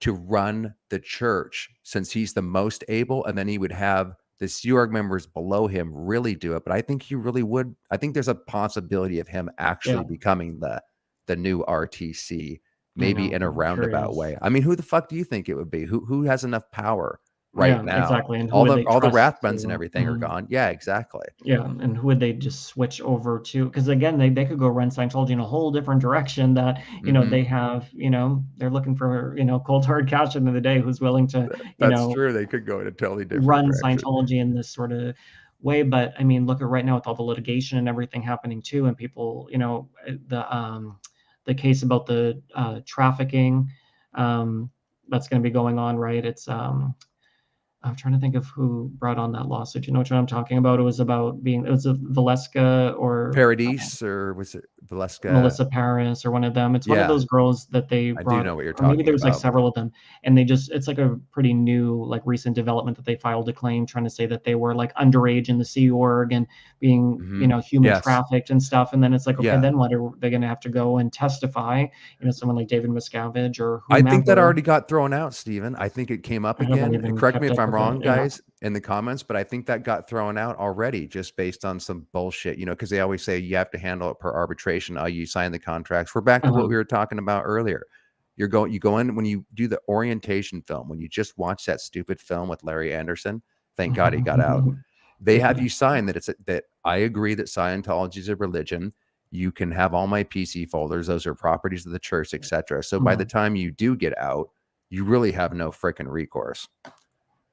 to run the church, since he's the most able, and then he would have the Sea Org members below him really do it. But I think he really would. I think there's a possibility of him actually becoming the new RTC, maybe in a roundabout way. I mean, who the fuck do you think it would be? Who has enough power right now?
Exactly. And
all the Rathbuns and everything are gone. Yeah, exactly.
Yeah, and who would they just switch over to? Because again, they could go run Scientology in a whole different direction. That they have, they're looking for cold hard cash at the end of the day. Who's willing to
That's true. They could go in a totally different
run
direction.
Scientology in this sort of way. But I mean, look at right now with all the litigation and everything happening too, and people, the case about the trafficking that's going to be going on, right? It's I'm trying to think of who brought on that lawsuit. You know what I'm talking about? It was a Valeska or
Paradise, or was it Valeska?
Melissa Paris, or one of them. It's one of those girls that they brought.
I do know what you're talking about.
Maybe there's like several of them, and it's like a pretty new, like recent development that they filed a claim trying to say that they were like underage in the Sea Org and being, human trafficked and stuff. And then it's like, okay, then what are they going to have to go and testify? Someone like David Miscavige or whomever.
I think that already got thrown out, Stephen. I think it came up again. And correct me if I'm wrong, guys, in the comments, but I think that got thrown out already, just based on some bullshit, because they always say you have to handle it per arbitration. You sign the contracts. We're back to what we were talking about earlier. You go in when you do the orientation film, when you just watch that stupid film with Larry Anderson. Thank God he got out. They have you sign that I agree that Scientology is a religion. You can have all my PC folders; those are properties of the church, etc. So by the time you do get out, you really have no freaking recourse.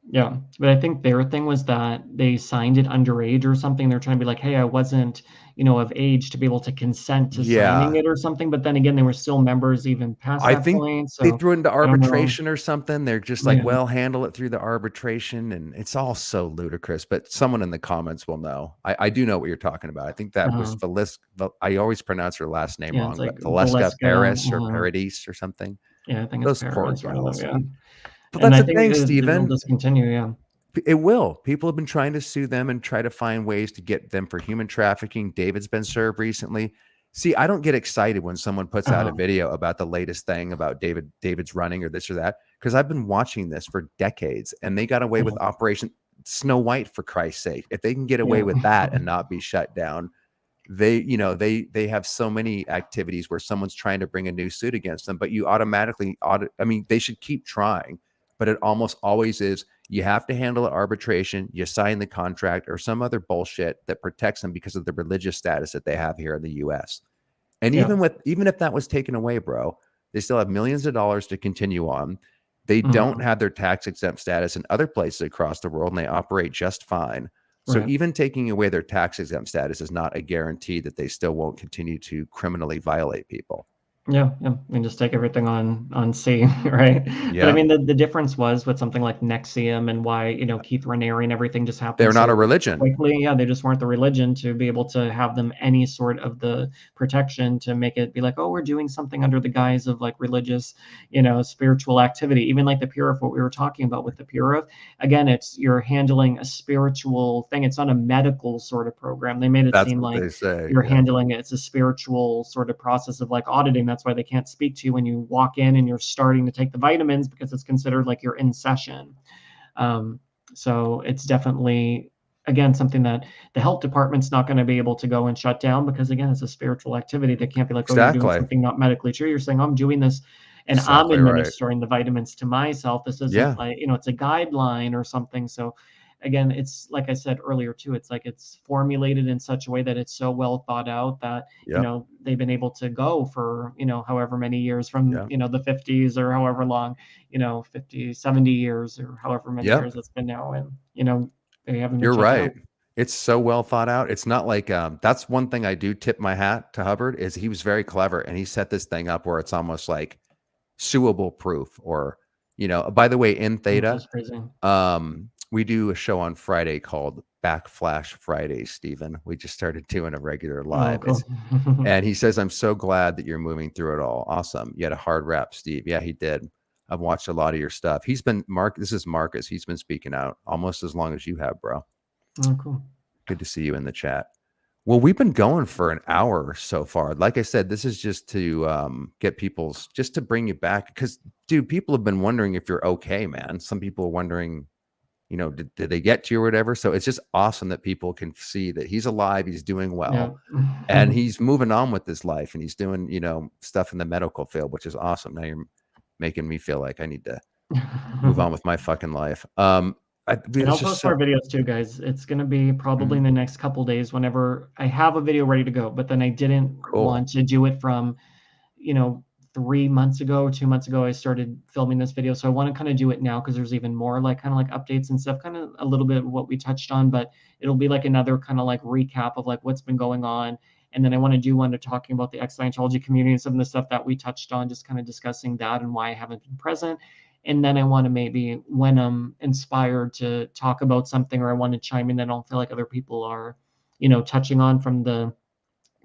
Yeah, but I think their thing was that they signed it underage or something. They're trying to be like, hey, I wasn't, of age to be able to consent to signing it or something. But then again, they were still members even past that point. So
they threw it into arbitration or something. They're just like, well, handle it through the arbitration. And it's all so ludicrous. But someone in the comments will know. I do know what you're talking about. I think that was Valeska. I always pronounce her last name wrong,
like
but Valeska Paris or Paradise or something.
Yeah, I think
those
it's
poor
Paris.
But that's the thing, Stephen.
It'll just continue,
It will. People have been trying to sue them and try to find ways to get them for human trafficking. David's been served recently. See, I don't get excited when someone puts out a video about the latest thing about David's running or this or that, because I've been watching this for decades, and they got away with Operation Snow White, for Christ's sake. If they can get away with that and not be shut down, they have so many activities where someone's trying to bring a new suit against them, but you automatically they should keep trying. But it almost always is, you have to handle arbitration, you sign the contract, or some other bullshit that protects them because of the religious status that they have here in the US. And even if that was taken away, bro, they still have millions of dollars to continue on. They don't have their tax exempt status in other places across the world, and they operate just fine. So even taking away their tax exempt status is not a guarantee that they still won't continue to criminally violate people.
Yeah, and just take everything on C, right?
Yeah.
But I mean, the difference was with something like Nexium and why, Keith Raniere and everything just happened.
They're not a religion.
Quickly. Yeah, they just weren't the religion to be able to have them any sort of the protection to make it be like, oh, we're doing something under the guise of like religious, spiritual activity. Even like the Purif, what we were talking about with the Purif. Again, you're handling a spiritual thing. It's not a medical sort of program. They made it seem like you're handling it. It's a spiritual sort of process of like auditing. That's why they can't speak to you when you walk in and you're starting to take the vitamins, because it's considered like you're in session. So it's definitely, again, something that the health department's not going to be able to go and shut down, because again, it's a spiritual activity. They can't be like, oh, you're doing something not medically true. You're saying, I'm doing this and I'm administering the vitamins to myself. This isn't like, it's a guideline or something. So again, it's like I said earlier too, it's like it's formulated in such a way that it's so well thought out that, they've been able to go for, however many years from, the 50s or however long, 50, 70 years or however many years it's been now. And, they haven't been
You're right.
out.
It's so well thought out. It's not like, that's one thing I do tip my hat to Hubbard, is he was very clever, and he set this thing up where it's almost like suable proof, or, by the way, in Theta, we do a show on Friday called Backflash Friday, Stephen. We just started doing a regular
Oh,
live.
cool.
And he says, I'm so glad that you're moving through it all. Awesome. You had a hard rap, Steve. Yeah, he did. I've watched a lot of your stuff. He's been this is Marcus. He's been speaking out almost as long as you have, bro.
Oh, cool.
Good to see you in the chat. Well, we've been going for an hour so far. Like I said, this is just to get just to bring you back. Because, dude, people have been wondering if you're okay, man. Some people are wondering, you know, did they get to you or whatever? So it's just awesome that people can see that he's alive, he's doing well, and he's moving on with his life, and he's doing, you know, stuff in the medical field, which is awesome. Now you're making me feel like I need to move on with my fucking life.
And I'll post more videos too, guys. It's going to be probably in the next couple days whenever I have a video ready to go, but then I didn't want to do it from, you know, 3 months ago or 2 months ago, I started filming this video. So I want to kind of do it now because there's even more like kind of like updates and stuff, kind of a little bit of what we touched on, but it'll be like another kind of like recap of like what's been going on. And then I want to do one to talking about the ex-Scientology community and some of the stuff that we touched on, just kind of discussing that and why I haven't been present. And then I want to maybe, when I'm inspired to talk about something or I want to chime in that I don't feel like other people are, you know, touching on from the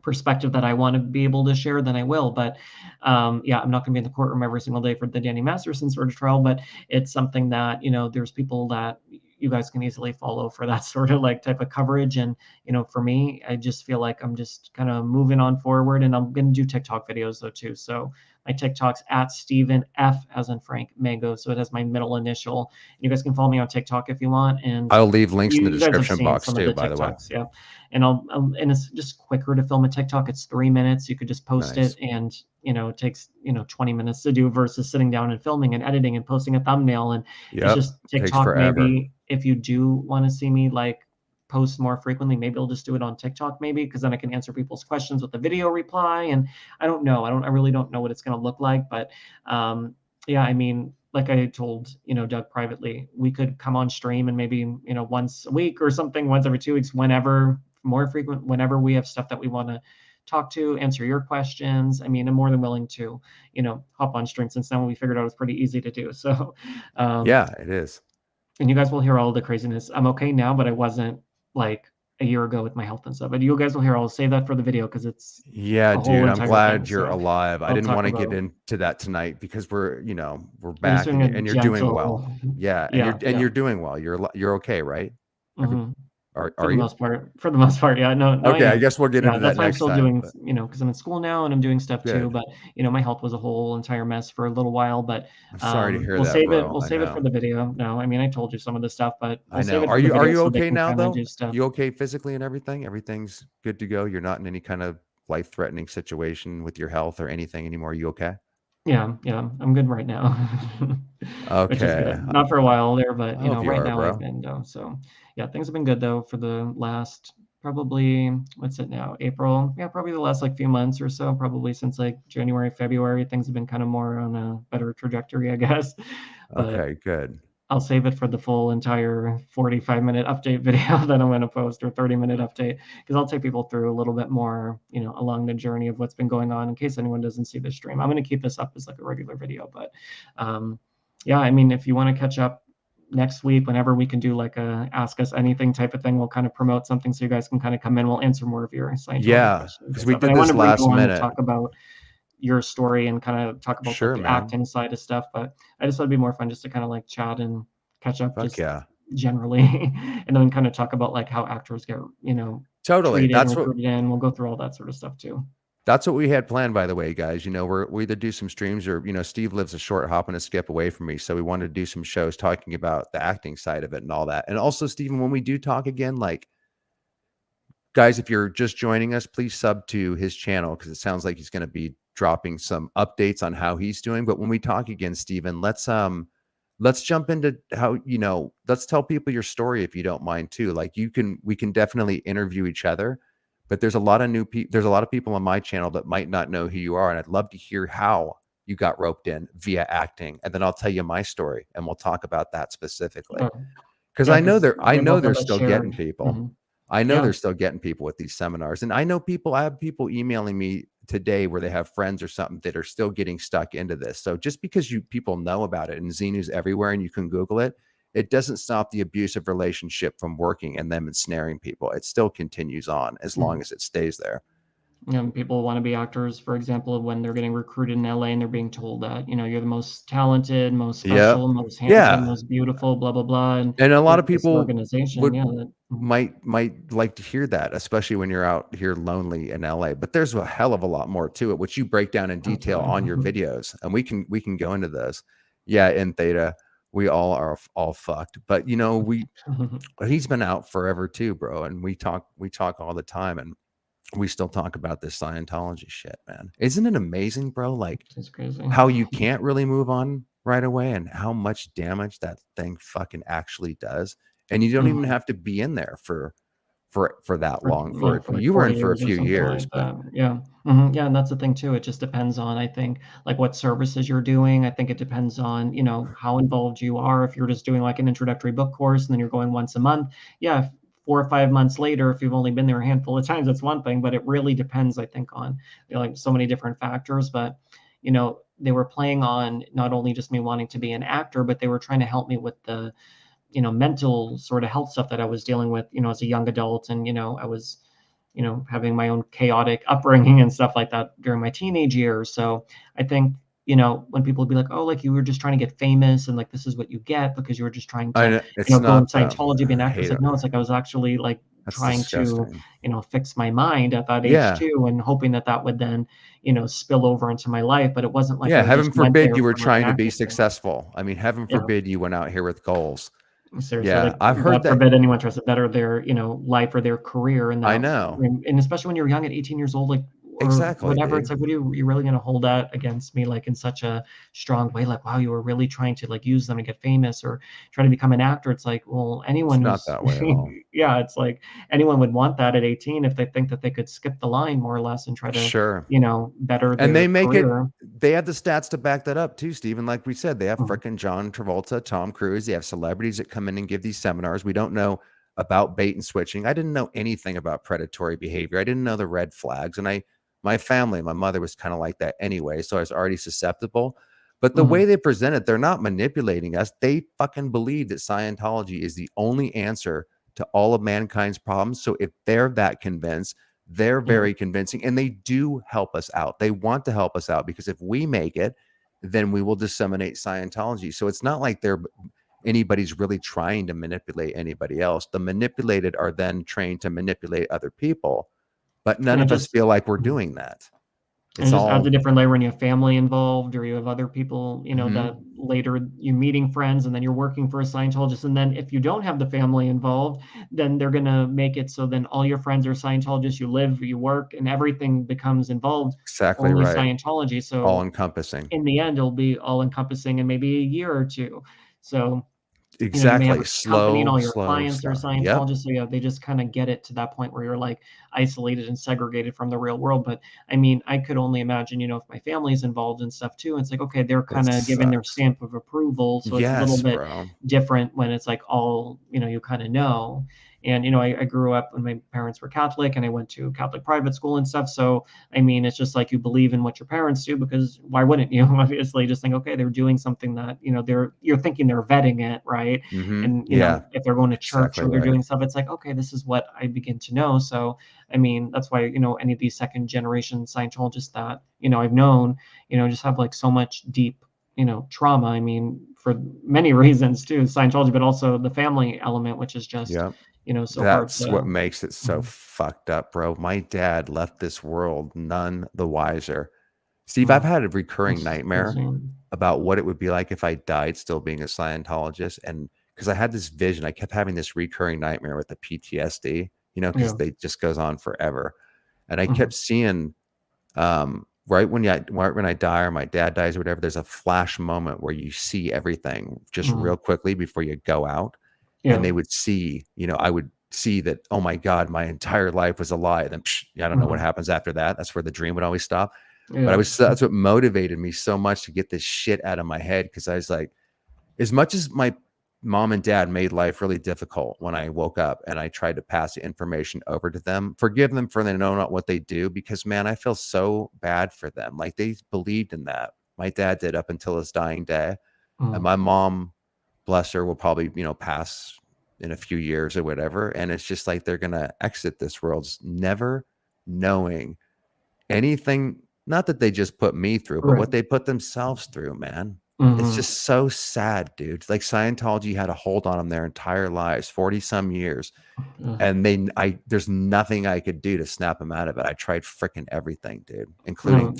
perspective that I want to be able to share, then I will. But yeah, I'm not going to be in the courtroom every single day for the Danny Masterson sort of trial, but it's something that, you know, there's people that you guys can easily follow for that sort of like type of coverage. And, you know, for me, I just feel like I'm just kind of moving on forward, and I'm going to do TikTok videos though too. So my TikTok's at Stephen F as in Frank Mango. So it has my middle initial. You guys can follow me on TikTok if you want. And
I'll leave links in the
you guys have
description
seen
box
some of
too,
the
by the way.
TikToks, yeah. And and it's just quicker to film a TikTok. It's 3 minutes. You could just post
Nice.
it, and you know, it takes 20 minutes to do versus sitting down and filming and editing and posting a thumbnail. And it's just
Takes
TikTok.
forever.
Maybe if you do want to see me like post more frequently, maybe I'll just do it on TikTok, maybe, because then I can answer people's questions with the video reply. And I don't know. I really don't know what it's going to look like, but yeah, I mean, like I told, Doug privately, we could come on stream and maybe, once a week or something, once every 2 weeks, whenever, more frequent, whenever we have stuff that we want to talk to, answer your questions. I mean, I'm more than willing to, hop on stream, since now we figured out it's pretty easy to do. So
yeah, it is.
And you guys will hear all the craziness. I'm okay now, but I wasn't like a year ago with my health and stuff. But you guys will hear. I'll save that for the video because it's
dude. I'm glad
thing,
you're alive. I didn't want to get into that tonight because we're back and you're doing well. Yeah, and you're doing well. You're okay, right?
Mm-hmm.
Are
for the
you?
most part, yeah. No.
Okay, I guess we'll get into that
that's why
next
I'm still
time.
doing, because I'm in school now and I'm doing stuff too. But my health was a whole entire mess for a little while. But
I'm sorry to hear
we'll
that,
save
bro.
it. We'll save it for the video. No, I mean, I told you some of the stuff, but
I know. Are you okay now though? You okay physically and everything? Everything's good to go. You're not in any kind of life-threatening situation with your health or anything anymore. Are you okay?
Yeah, I'm good right now.
Okay.
Which is good. Not for a while there, but right now
bro.
I've been though. So yeah, things have been good though for the last probably, what's it now? April. Yeah, probably the last like few months or so, probably since like January, February, things have been kind of more on a better trajectory, I guess. But
okay, good.
I'll save it for the full entire 45-minute update video that I'm going to post, or 30-minute update, because I'll take people through a little bit more, along the journey of what's been going on in case anyone doesn't see the stream. I'm going to keep this up as like a regular video, but yeah, I mean, if you want to catch up next week, whenever we can do like a ask us anything type of thing, we'll kind of promote something so you guys can kind of come in. We'll answer more of your Scientology questions.
Because we did this last minute.
Talk about your story and kind of talk about the acting side of stuff, but I just thought it'd be more fun just to kind of like chat and catch up generally and then kind of talk about like how actors get
totally
treated, that's recruited, and we'll go through all that sort of stuff too.
That's what we had planned, by the way, guys. We either do some streams or Steve lives a short hop and a skip away from me, so we wanted to do some shows talking about the acting side of it and all that. And also, Stephen, when we do talk again, like, guys, if you're just joining us, please sub to his channel, because it sounds like he's going to be dropping some updates on how he's doing. But when we talk again, Stephen, let's jump into how, let's tell people your story, if you don't mind too. Like we can definitely interview each other, but there's a lot of there's a lot of people on my channel that might not know who you are. And I'd love to hear how you got roped in via acting. And then I'll tell you my story and we'll talk about that specifically. Because I know they're still getting people. Mm-hmm. I know they're still getting people with these seminars. And I have people emailing me today where they have friends or something that are still getting stuck into this. So just because people know about it, and Xenu's everywhere and you can Google it, it doesn't stop the abusive relationship from working and them ensnaring people. It still continues on as long as it stays there.
People want to be actors, for example, when they're getting recruited in LA and they're being told that, you're the most talented, most
Yep.
special, most handsome,
Yeah.
most beautiful, blah, blah, blah. And
And a lot of
this
people
organization,
would
that,
might like to hear that, especially when you're out here lonely in LA. But there's a hell of a lot more to it, which you break down in detail on your videos, and we can go into those. Yeah, in Theta, we all are all fucked. But he's been out forever too, bro. And we talk all the time, and we still talk about this Scientology shit, man. Isn't it amazing, bro? Like
it's crazy.
how you can't really move on right away and how much damage that thing fucking actually does. And you don't even have to be in there for that long.
For like
You were
40
in for a
years or
few
something
years,
like
but
that. Yeah. Yeah, and that's the thing too. It just depends on, I think, like what services you're doing. I think it depends on, how involved you are. If you're just doing like an introductory book course and then you're going once a month, yeah, 4 or 5 months later, if you've only been there a handful of times, that's one thing. But it really depends, I think, on like so many different factors. But they were playing on not only just me wanting to be an actor, but they were trying to help me with the mental sort of health stuff that I was dealing with, as a young adult. And, I was, having my own chaotic upbringing and stuff like that during my teenage years. So I think, when people would be like, oh, like you were just trying to get famous and like this is what you get because you were just trying
I
to,
know it's
go in
not
Scientology, be an
I
actor. It's
hate
like,
it.
no, it's like I was actually like
That's
trying to,
disgusting.
fix my mind at that age
Yeah.
too, and hoping that would then, spill over into my life. But it wasn't like
Yeah,
I
heaven
just went
forbid
there
you were
for like an
trying to be
acting thing.
successful. I mean, heaven
Yeah.
forbid you went out here with goals.
Seriously,
Yeah,
like
I've heard
God
that.
forbid anyone tries to better their, life or their career, and
I
that,
know.
and especially when you're young at 18 years old, like, or
Exactly,
whatever, it's
dude.
like, what are you really gonna hold that against me, like, in such a strong way? Like, wow, you were really trying to, like, use them to get famous or try to become an actor. It's like, well, anyone
It's not
who's
that way at all.
yeah, it's like anyone would want that at 18 if they think that they could skip the line more or less and try to,
Sure.
better
And
their
they make it,
career.
they have the stats to back that up too, Steven. Like we said, they have
Mhm.
frickin' John Travolta, Tom Cruise. They have celebrities that come in and give these seminars. We don't know about bait and switching. I didn't know anything about predatory behavior. I didn't know the red flags. And my family, my mother was kind of like that anyway. So I was already susceptible. But the way they present it, they're not manipulating us. They fucking believe that Scientology is the only answer to all of mankind's problems. So if they're that convinced, they're
Yeah.
very convincing, and they do help us out. They want to help us out because if we make it, then we will disseminate Scientology. So it's not like anybody's really trying to manipulate anybody else. The manipulated are then trained to manipulate other people, but none
And it
of us
just
feel like we're doing that.
And
It's
it just adds
all
a different layer when you have family involved or you have other people, that later you meeting friends and then you're working for a Scientologist. And then if you don't have the family involved, then they're going to make it so then all your friends are Scientologists, you live, you work, and everything becomes involved
exactly
only
right.
Scientology.
All
So
encompassing.
in the end, it'll be all encompassing in maybe a year or two. So you may have
Exactly.
a company and all your
Slow
clients are
stuff. Yep.
Scientologists, so yeah, they just kind of get it to that point where you're like isolated and segregated from the real world. But I mean, I could only imagine, if my family's involved and stuff too, it's like, okay, they're
It
kind of giving their
sucks.
stamp of approval. So it's a little
Yes,
bit
bro.
different when it's like all, you kind of know. And, I grew up when my parents were Catholic and I went to Catholic private school and stuff. So, I mean, it's just like you believe in what your parents do because why wouldn't you? Obviously, just think, okay, they're doing something that, you're thinking they're vetting it, right? And,
Yeah,
if they're going to church
exactly
or they're
right.
doing stuff, it's like, okay, this is what I begin to know. So, I mean, that's why, any of these second generation Scientologists that, I've known, just have like so much deep, trauma. I mean, for many reasons too, Scientology, but also the family element, which is just,
Yep.
so hard
That's what
to.
makes it so fucked up, bro. My dad left this world none the wiser. Steve, I've had a recurring
That's
nightmare
crazy.
about what it would be like if I died still being a Scientologist. And because I had this vision, I kept having this recurring nightmare with the PTSD, because
Yeah.
they just goes on forever. And I
Mhm.
kept seeing right when I die or my dad dies or whatever, there's a flash moment where you see everything just real quickly before you go out. And
Yeah.
they would see, I would see that, oh my God, my entire life was a lie. Then I don't know what happens after that. That's where the dream would always stop. But
Yeah.
that's what motivated me so much to get this shit out of my head. Cause I was like, as much as my mom and dad made life really difficult when I woke up and I tried to pass the information over to them, forgive them for they know not what they do, because man, I feel so bad for them. Like they believed in that. My dad did up until his dying day. And my mom bless her, will probably, you know, pass in a few years or whatever. And it's just like they're going to exit this world never knowing anything. Not that they just put me through, but
Right.
what they put themselves through, man. It's
Mhm.
just so sad, dude. Like Scientology had a hold on them their entire lives, 40 some years.
Ugh.
And there's nothing I could do to snap them out of it. I tried freaking everything, dude,
No,
including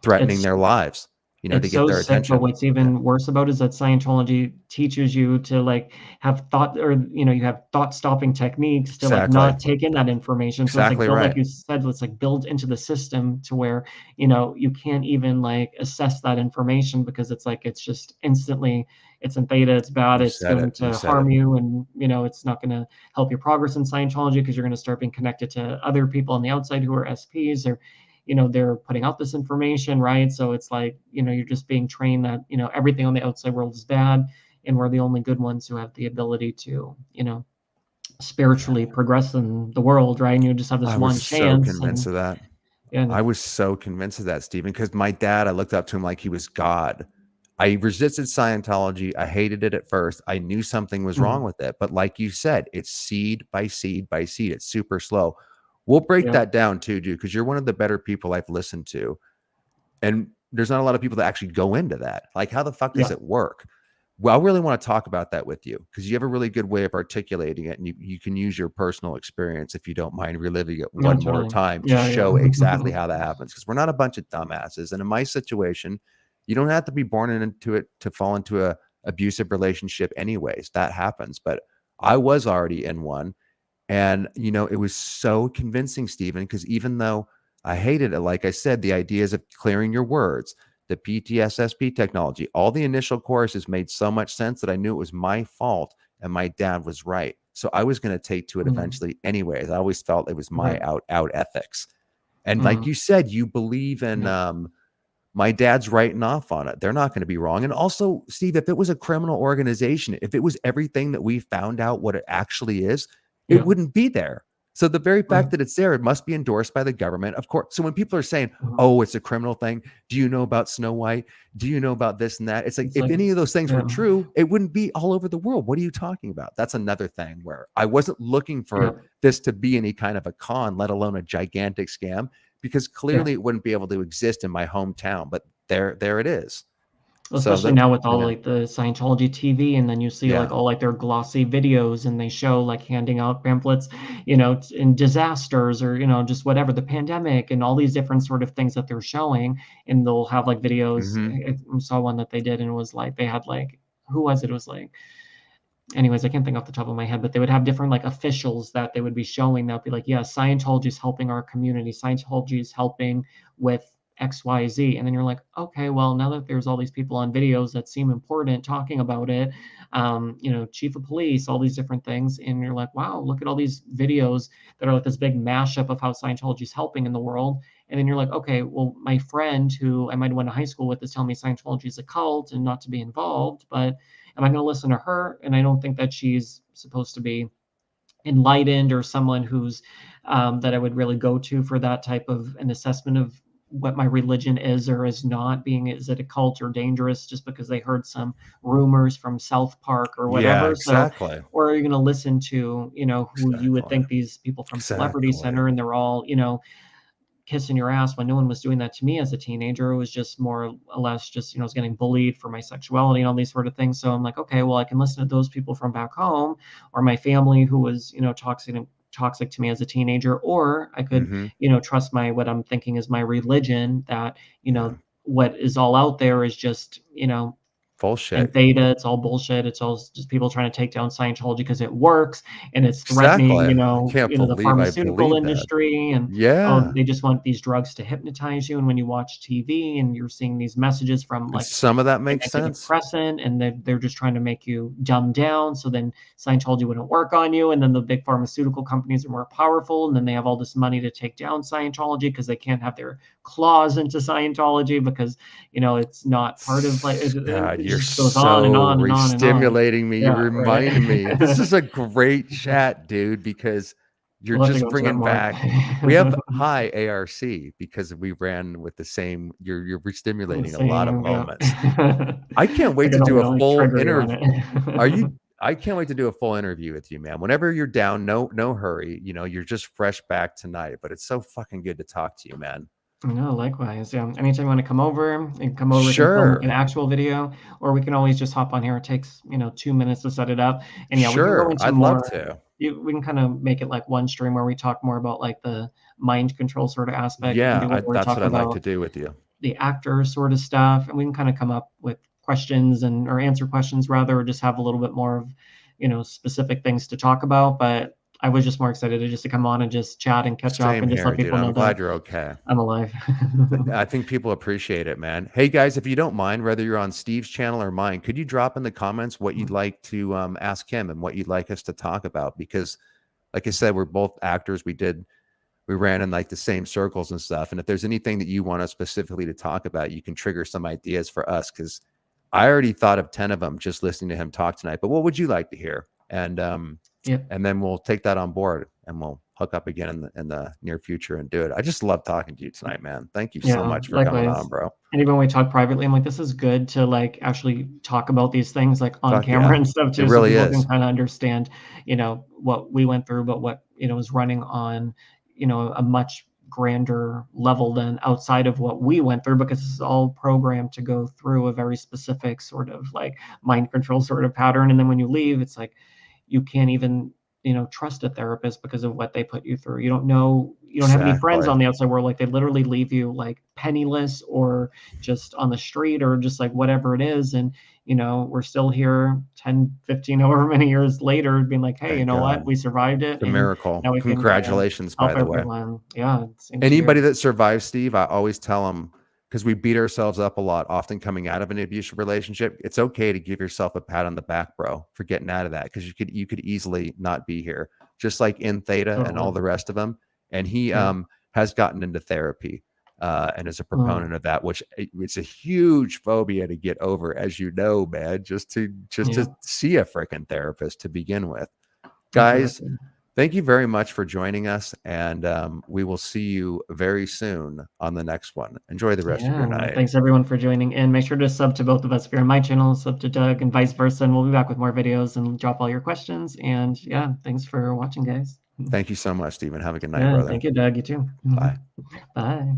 threatening
it's
their lives, you know, to
it's
get
so
their
sick, but
attention.
what's
Yeah.
even worse about it is that Scientology teaches you to like have thought, or you know, you have thought stopping techniques to like
Exactly.
not take in that information. So it's like
Exactly
build, like
right.
you said, it's like build into the system to where, you know, you can't even like assess that information because it's like it's just instantly, it's in theta, it's bad,
You
it's
said
going
it. You
to
said it.
harm you, and you know, it's not going to help your progress in Scientology because you're going to start being connected to other people on the outside who are SPs, or you know, they're putting out this information, right? So it's like, you know, you're just being trained that, you know, everything on the outside world is bad, and we're the only good ones who have the ability to, you know,
Yeah.
spiritually progress in the world, right? And you just have this
I was
one
so
chance.
convinced
And
of that.
yeah,
I was so convinced of that, Stephen, because my dad, I looked up to him like he was God. I resisted Scientology. I hated it at first. I knew something was wrong
mhm,
with it. But like you said, it's seed by seed by seed. It's super slow. We'll break
yeah,
that down too, dude, because you're one of the better people I've listened to. And there's not a lot of people that actually go into that. Like, how the fuck does
yeah,
it work? Well, I really want to talk about that with you because you have a really good way of articulating it, and you can use your personal experience if you don't mind reliving it
no,
one more
totally,
time to
yeah, yeah,
show exactly how that happens. Because we're not a bunch of dumbasses. And in my situation, you don't have to be born into it to fall into a abusive relationship anyways. That happens. But I was already in one. And, you know, it was so convincing, Stephen, because even though I hated it, like I said, the ideas of clearing your words, the PTSSP technology, all the initial courses made so much sense that I knew it was my fault and my dad was right. So I was going to take to it
mhm,
eventually anyways. I always felt it was my
right,
out ethics. And like
mhm,
you said, you believe in
yeah,
my dad's writing off on it. They're not going to be wrong. And also, Steve, if it was a criminal organization, if it was everything that we found out what it actually is, it
yeah,
wouldn't be there. So the very
right,
fact that it's there, it must be endorsed by the government, of course. So when people are saying,
mhm.
"Oh, it's a criminal thing," do you know about Snow White? Do you know about this and that? It's like
It's
if
like,
any of those things were
yeah,
true, it wouldn't be all over the world. What are you talking about? That's another thing where I wasn't looking
yeah,
for this to be any kind of a con, let alone a gigantic scam, because
yeah.
clearly it wouldn't be able to exist in my hometown. But there it is. So
Especially
that,
now with all
yeah,
like the Scientology TV, and then you see like
yeah.
all like their glossy videos, and they show like handing out pamphlets, you know, in disasters, or you know, just whatever, the pandemic and all these different sort of things that they're showing, and they'll have like videos.
Hmm.
I saw one that they did, and it was like they had like, who was it? It was like, anyways, I can't think off the top of my head, but they would have different like officials that they would be showing that would be like, yeah, Scientology is helping our community. Scientology is helping with XYZ. And then you're like, okay, well, now that there's all these people on videos that seem important talking about it, you know, chief of police, all these different things. And you're like, wow, look at all these videos that are like this big mashup of how Scientology is helping in the world. And then you're like, okay, well, my friend who I might have went to high school with is telling me Scientology is a cult and not to be involved, but am I going to listen to her? And I don't think that she's supposed to be enlightened or someone who's that I would really go to for that type of an assessment of what my religion is or is not. Being, is it a cult or dangerous just because they heard some rumors from South Park or
Yeah,
whatever? So,
exactly.
or are you going to listen to, you know, who you would
Exactly.
think these people from Celebrity
Exactly.
Center, and they're all, you know, kissing your ass, when no one was doing that to me as a teenager. It was just more or less just, you know, I was getting bullied for my sexuality and all these sort of things. So I'm like, okay, well, I can listen to those people from back home, or my family who was, you know, toxic to me as a teenager, or I could,
Hmm.
you know, trust my, what I'm thinking is my religion, that, you
Yeah.
know, what is all out there is just, you know, and
Bullshit.
theta, it's all bullshit. It's all just people trying to take down Scientology because it works, and it's threatening,
Exactly. I can't
you know, the
believe I
pharmaceutical
believe that.
industry, and oh,
Yeah.
they just want these drugs to hypnotize you. And when you watch TV and you're seeing these messages from
And
like
some of that
an
makes sense.
antidepressant, and they're just trying to make you dumb down, so then Scientology wouldn't work on you, and then the big pharmaceutical companies are more powerful, and then they have all this money to take down Scientology because they can't have their claws into Scientology because, you know, it's not part of like
God,
it
you're
just goes on and
so
on and on and on.
re-stimulating me. You're
Yeah, right.
reminding me. This is a great chat, dude, because You're
We'll have to
just
go into it
bringing
more.
back. We have high ARC because we ran with the same. You're re-stimulating a lot of
Same, yeah.
moments. I can't wait to
Like,
do
I'm
a
gonna,
full
trigger you on
interview.
it.
Are you? I can't wait to do a full interview with you, man. Whenever you're down, no hurry. You know, you're just fresh back tonight, but it's so fucking good to talk to you, man.
No, likewise. Yeah. Anytime you want to come over, you can come over, we can film
Sure,
an actual video, or we can always just hop on here. It takes, 2 minutes to set it up. And yeah, we can go
sure.
into
I'd love
more.
to.
We can kind of make it like one stream where we talk more about like the mind control sort of aspect. We can
Yeah,
do one where we
that's
talk
what I'd like to
about
do with you.
the actor sort of stuff, and we can kind of come up with questions or answer questions rather, or just have a little bit more of, specific things to talk about. But I was just more excited to come on and just chat and catch up
Same
and just
here,
let
dude.
people know
I'm glad
that
you're okay.
I'm alive.
I think people appreciate it, man. Hey guys, if you don't mind, whether you're on Steve's channel or mine, could you drop in the comments what you'd like to ask him and what you'd like us to talk about? Because, like I said, we're both actors. We ran in like the same circles and stuff. And if there's anything that you want us specifically to talk about, you can trigger some ideas for us. Because I already thought of 10 of them just listening to him talk tonight. But what would you like to hear? And
Yep.
and then we'll take that on board and we'll hook up again in the near future and do it. I just love talking to you tonight, man. Thank you so
Yeah,
much for coming
likewise.
on, bro.
And even when we talk privately, I'm like, this is good to like actually talk about these things like on
Fuck
camera
yeah.
and stuff
It
too, so
really
people can
is.
kind of understand, what we went through, but what, is running on, a much grander level than outside of what we went through, because this is all programmed to go through a very specific sort of like mind control sort of pattern. And then when you leave, it's like you can't even trust a therapist because of what they put you through. You don't know, you don't have any friends
Exactly.
on the outside world. Like they literally leave you like penniless or just on the street or just like whatever it is. And, we're still here 10, 15, however many years later being like, hey, you
Thank
know what?
God.
We survived it.
It's a
And
miracle.
now we can
Congratulations, by
help
the way.
everyone. Yeah. Same to
Anybody
you.
that survives, Steve, I always tell them, because we beat ourselves up a lot, often coming out of an abusive relationship. It's okay to give yourself a pat on the back, bro, for getting out of that, because you could easily not be here, just like in Theta and all
Totally.
the rest of them. And he
Yeah.
has gotten into therapy and is a
Mm.
proponent of that, which it's a huge phobia to get over, as you know, man. Just to
Yeah.
see a freaking therapist to begin with, guys.
Exactly.
Thank you very much for joining us, and we will see you very soon on the next one. Enjoy the rest of your
Yeah.
night.
Thanks everyone for joining in. Make sure to sub to both of us. If you're on my channel, sub to Doug and vice versa. And we'll be back with more videos and drop all your questions. And yeah, thanks for watching, guys.
Thank you so much, Stephen. Have a good night,
Yeah.
brother.
Thank you, Doug. You too.
Bye.
Bye.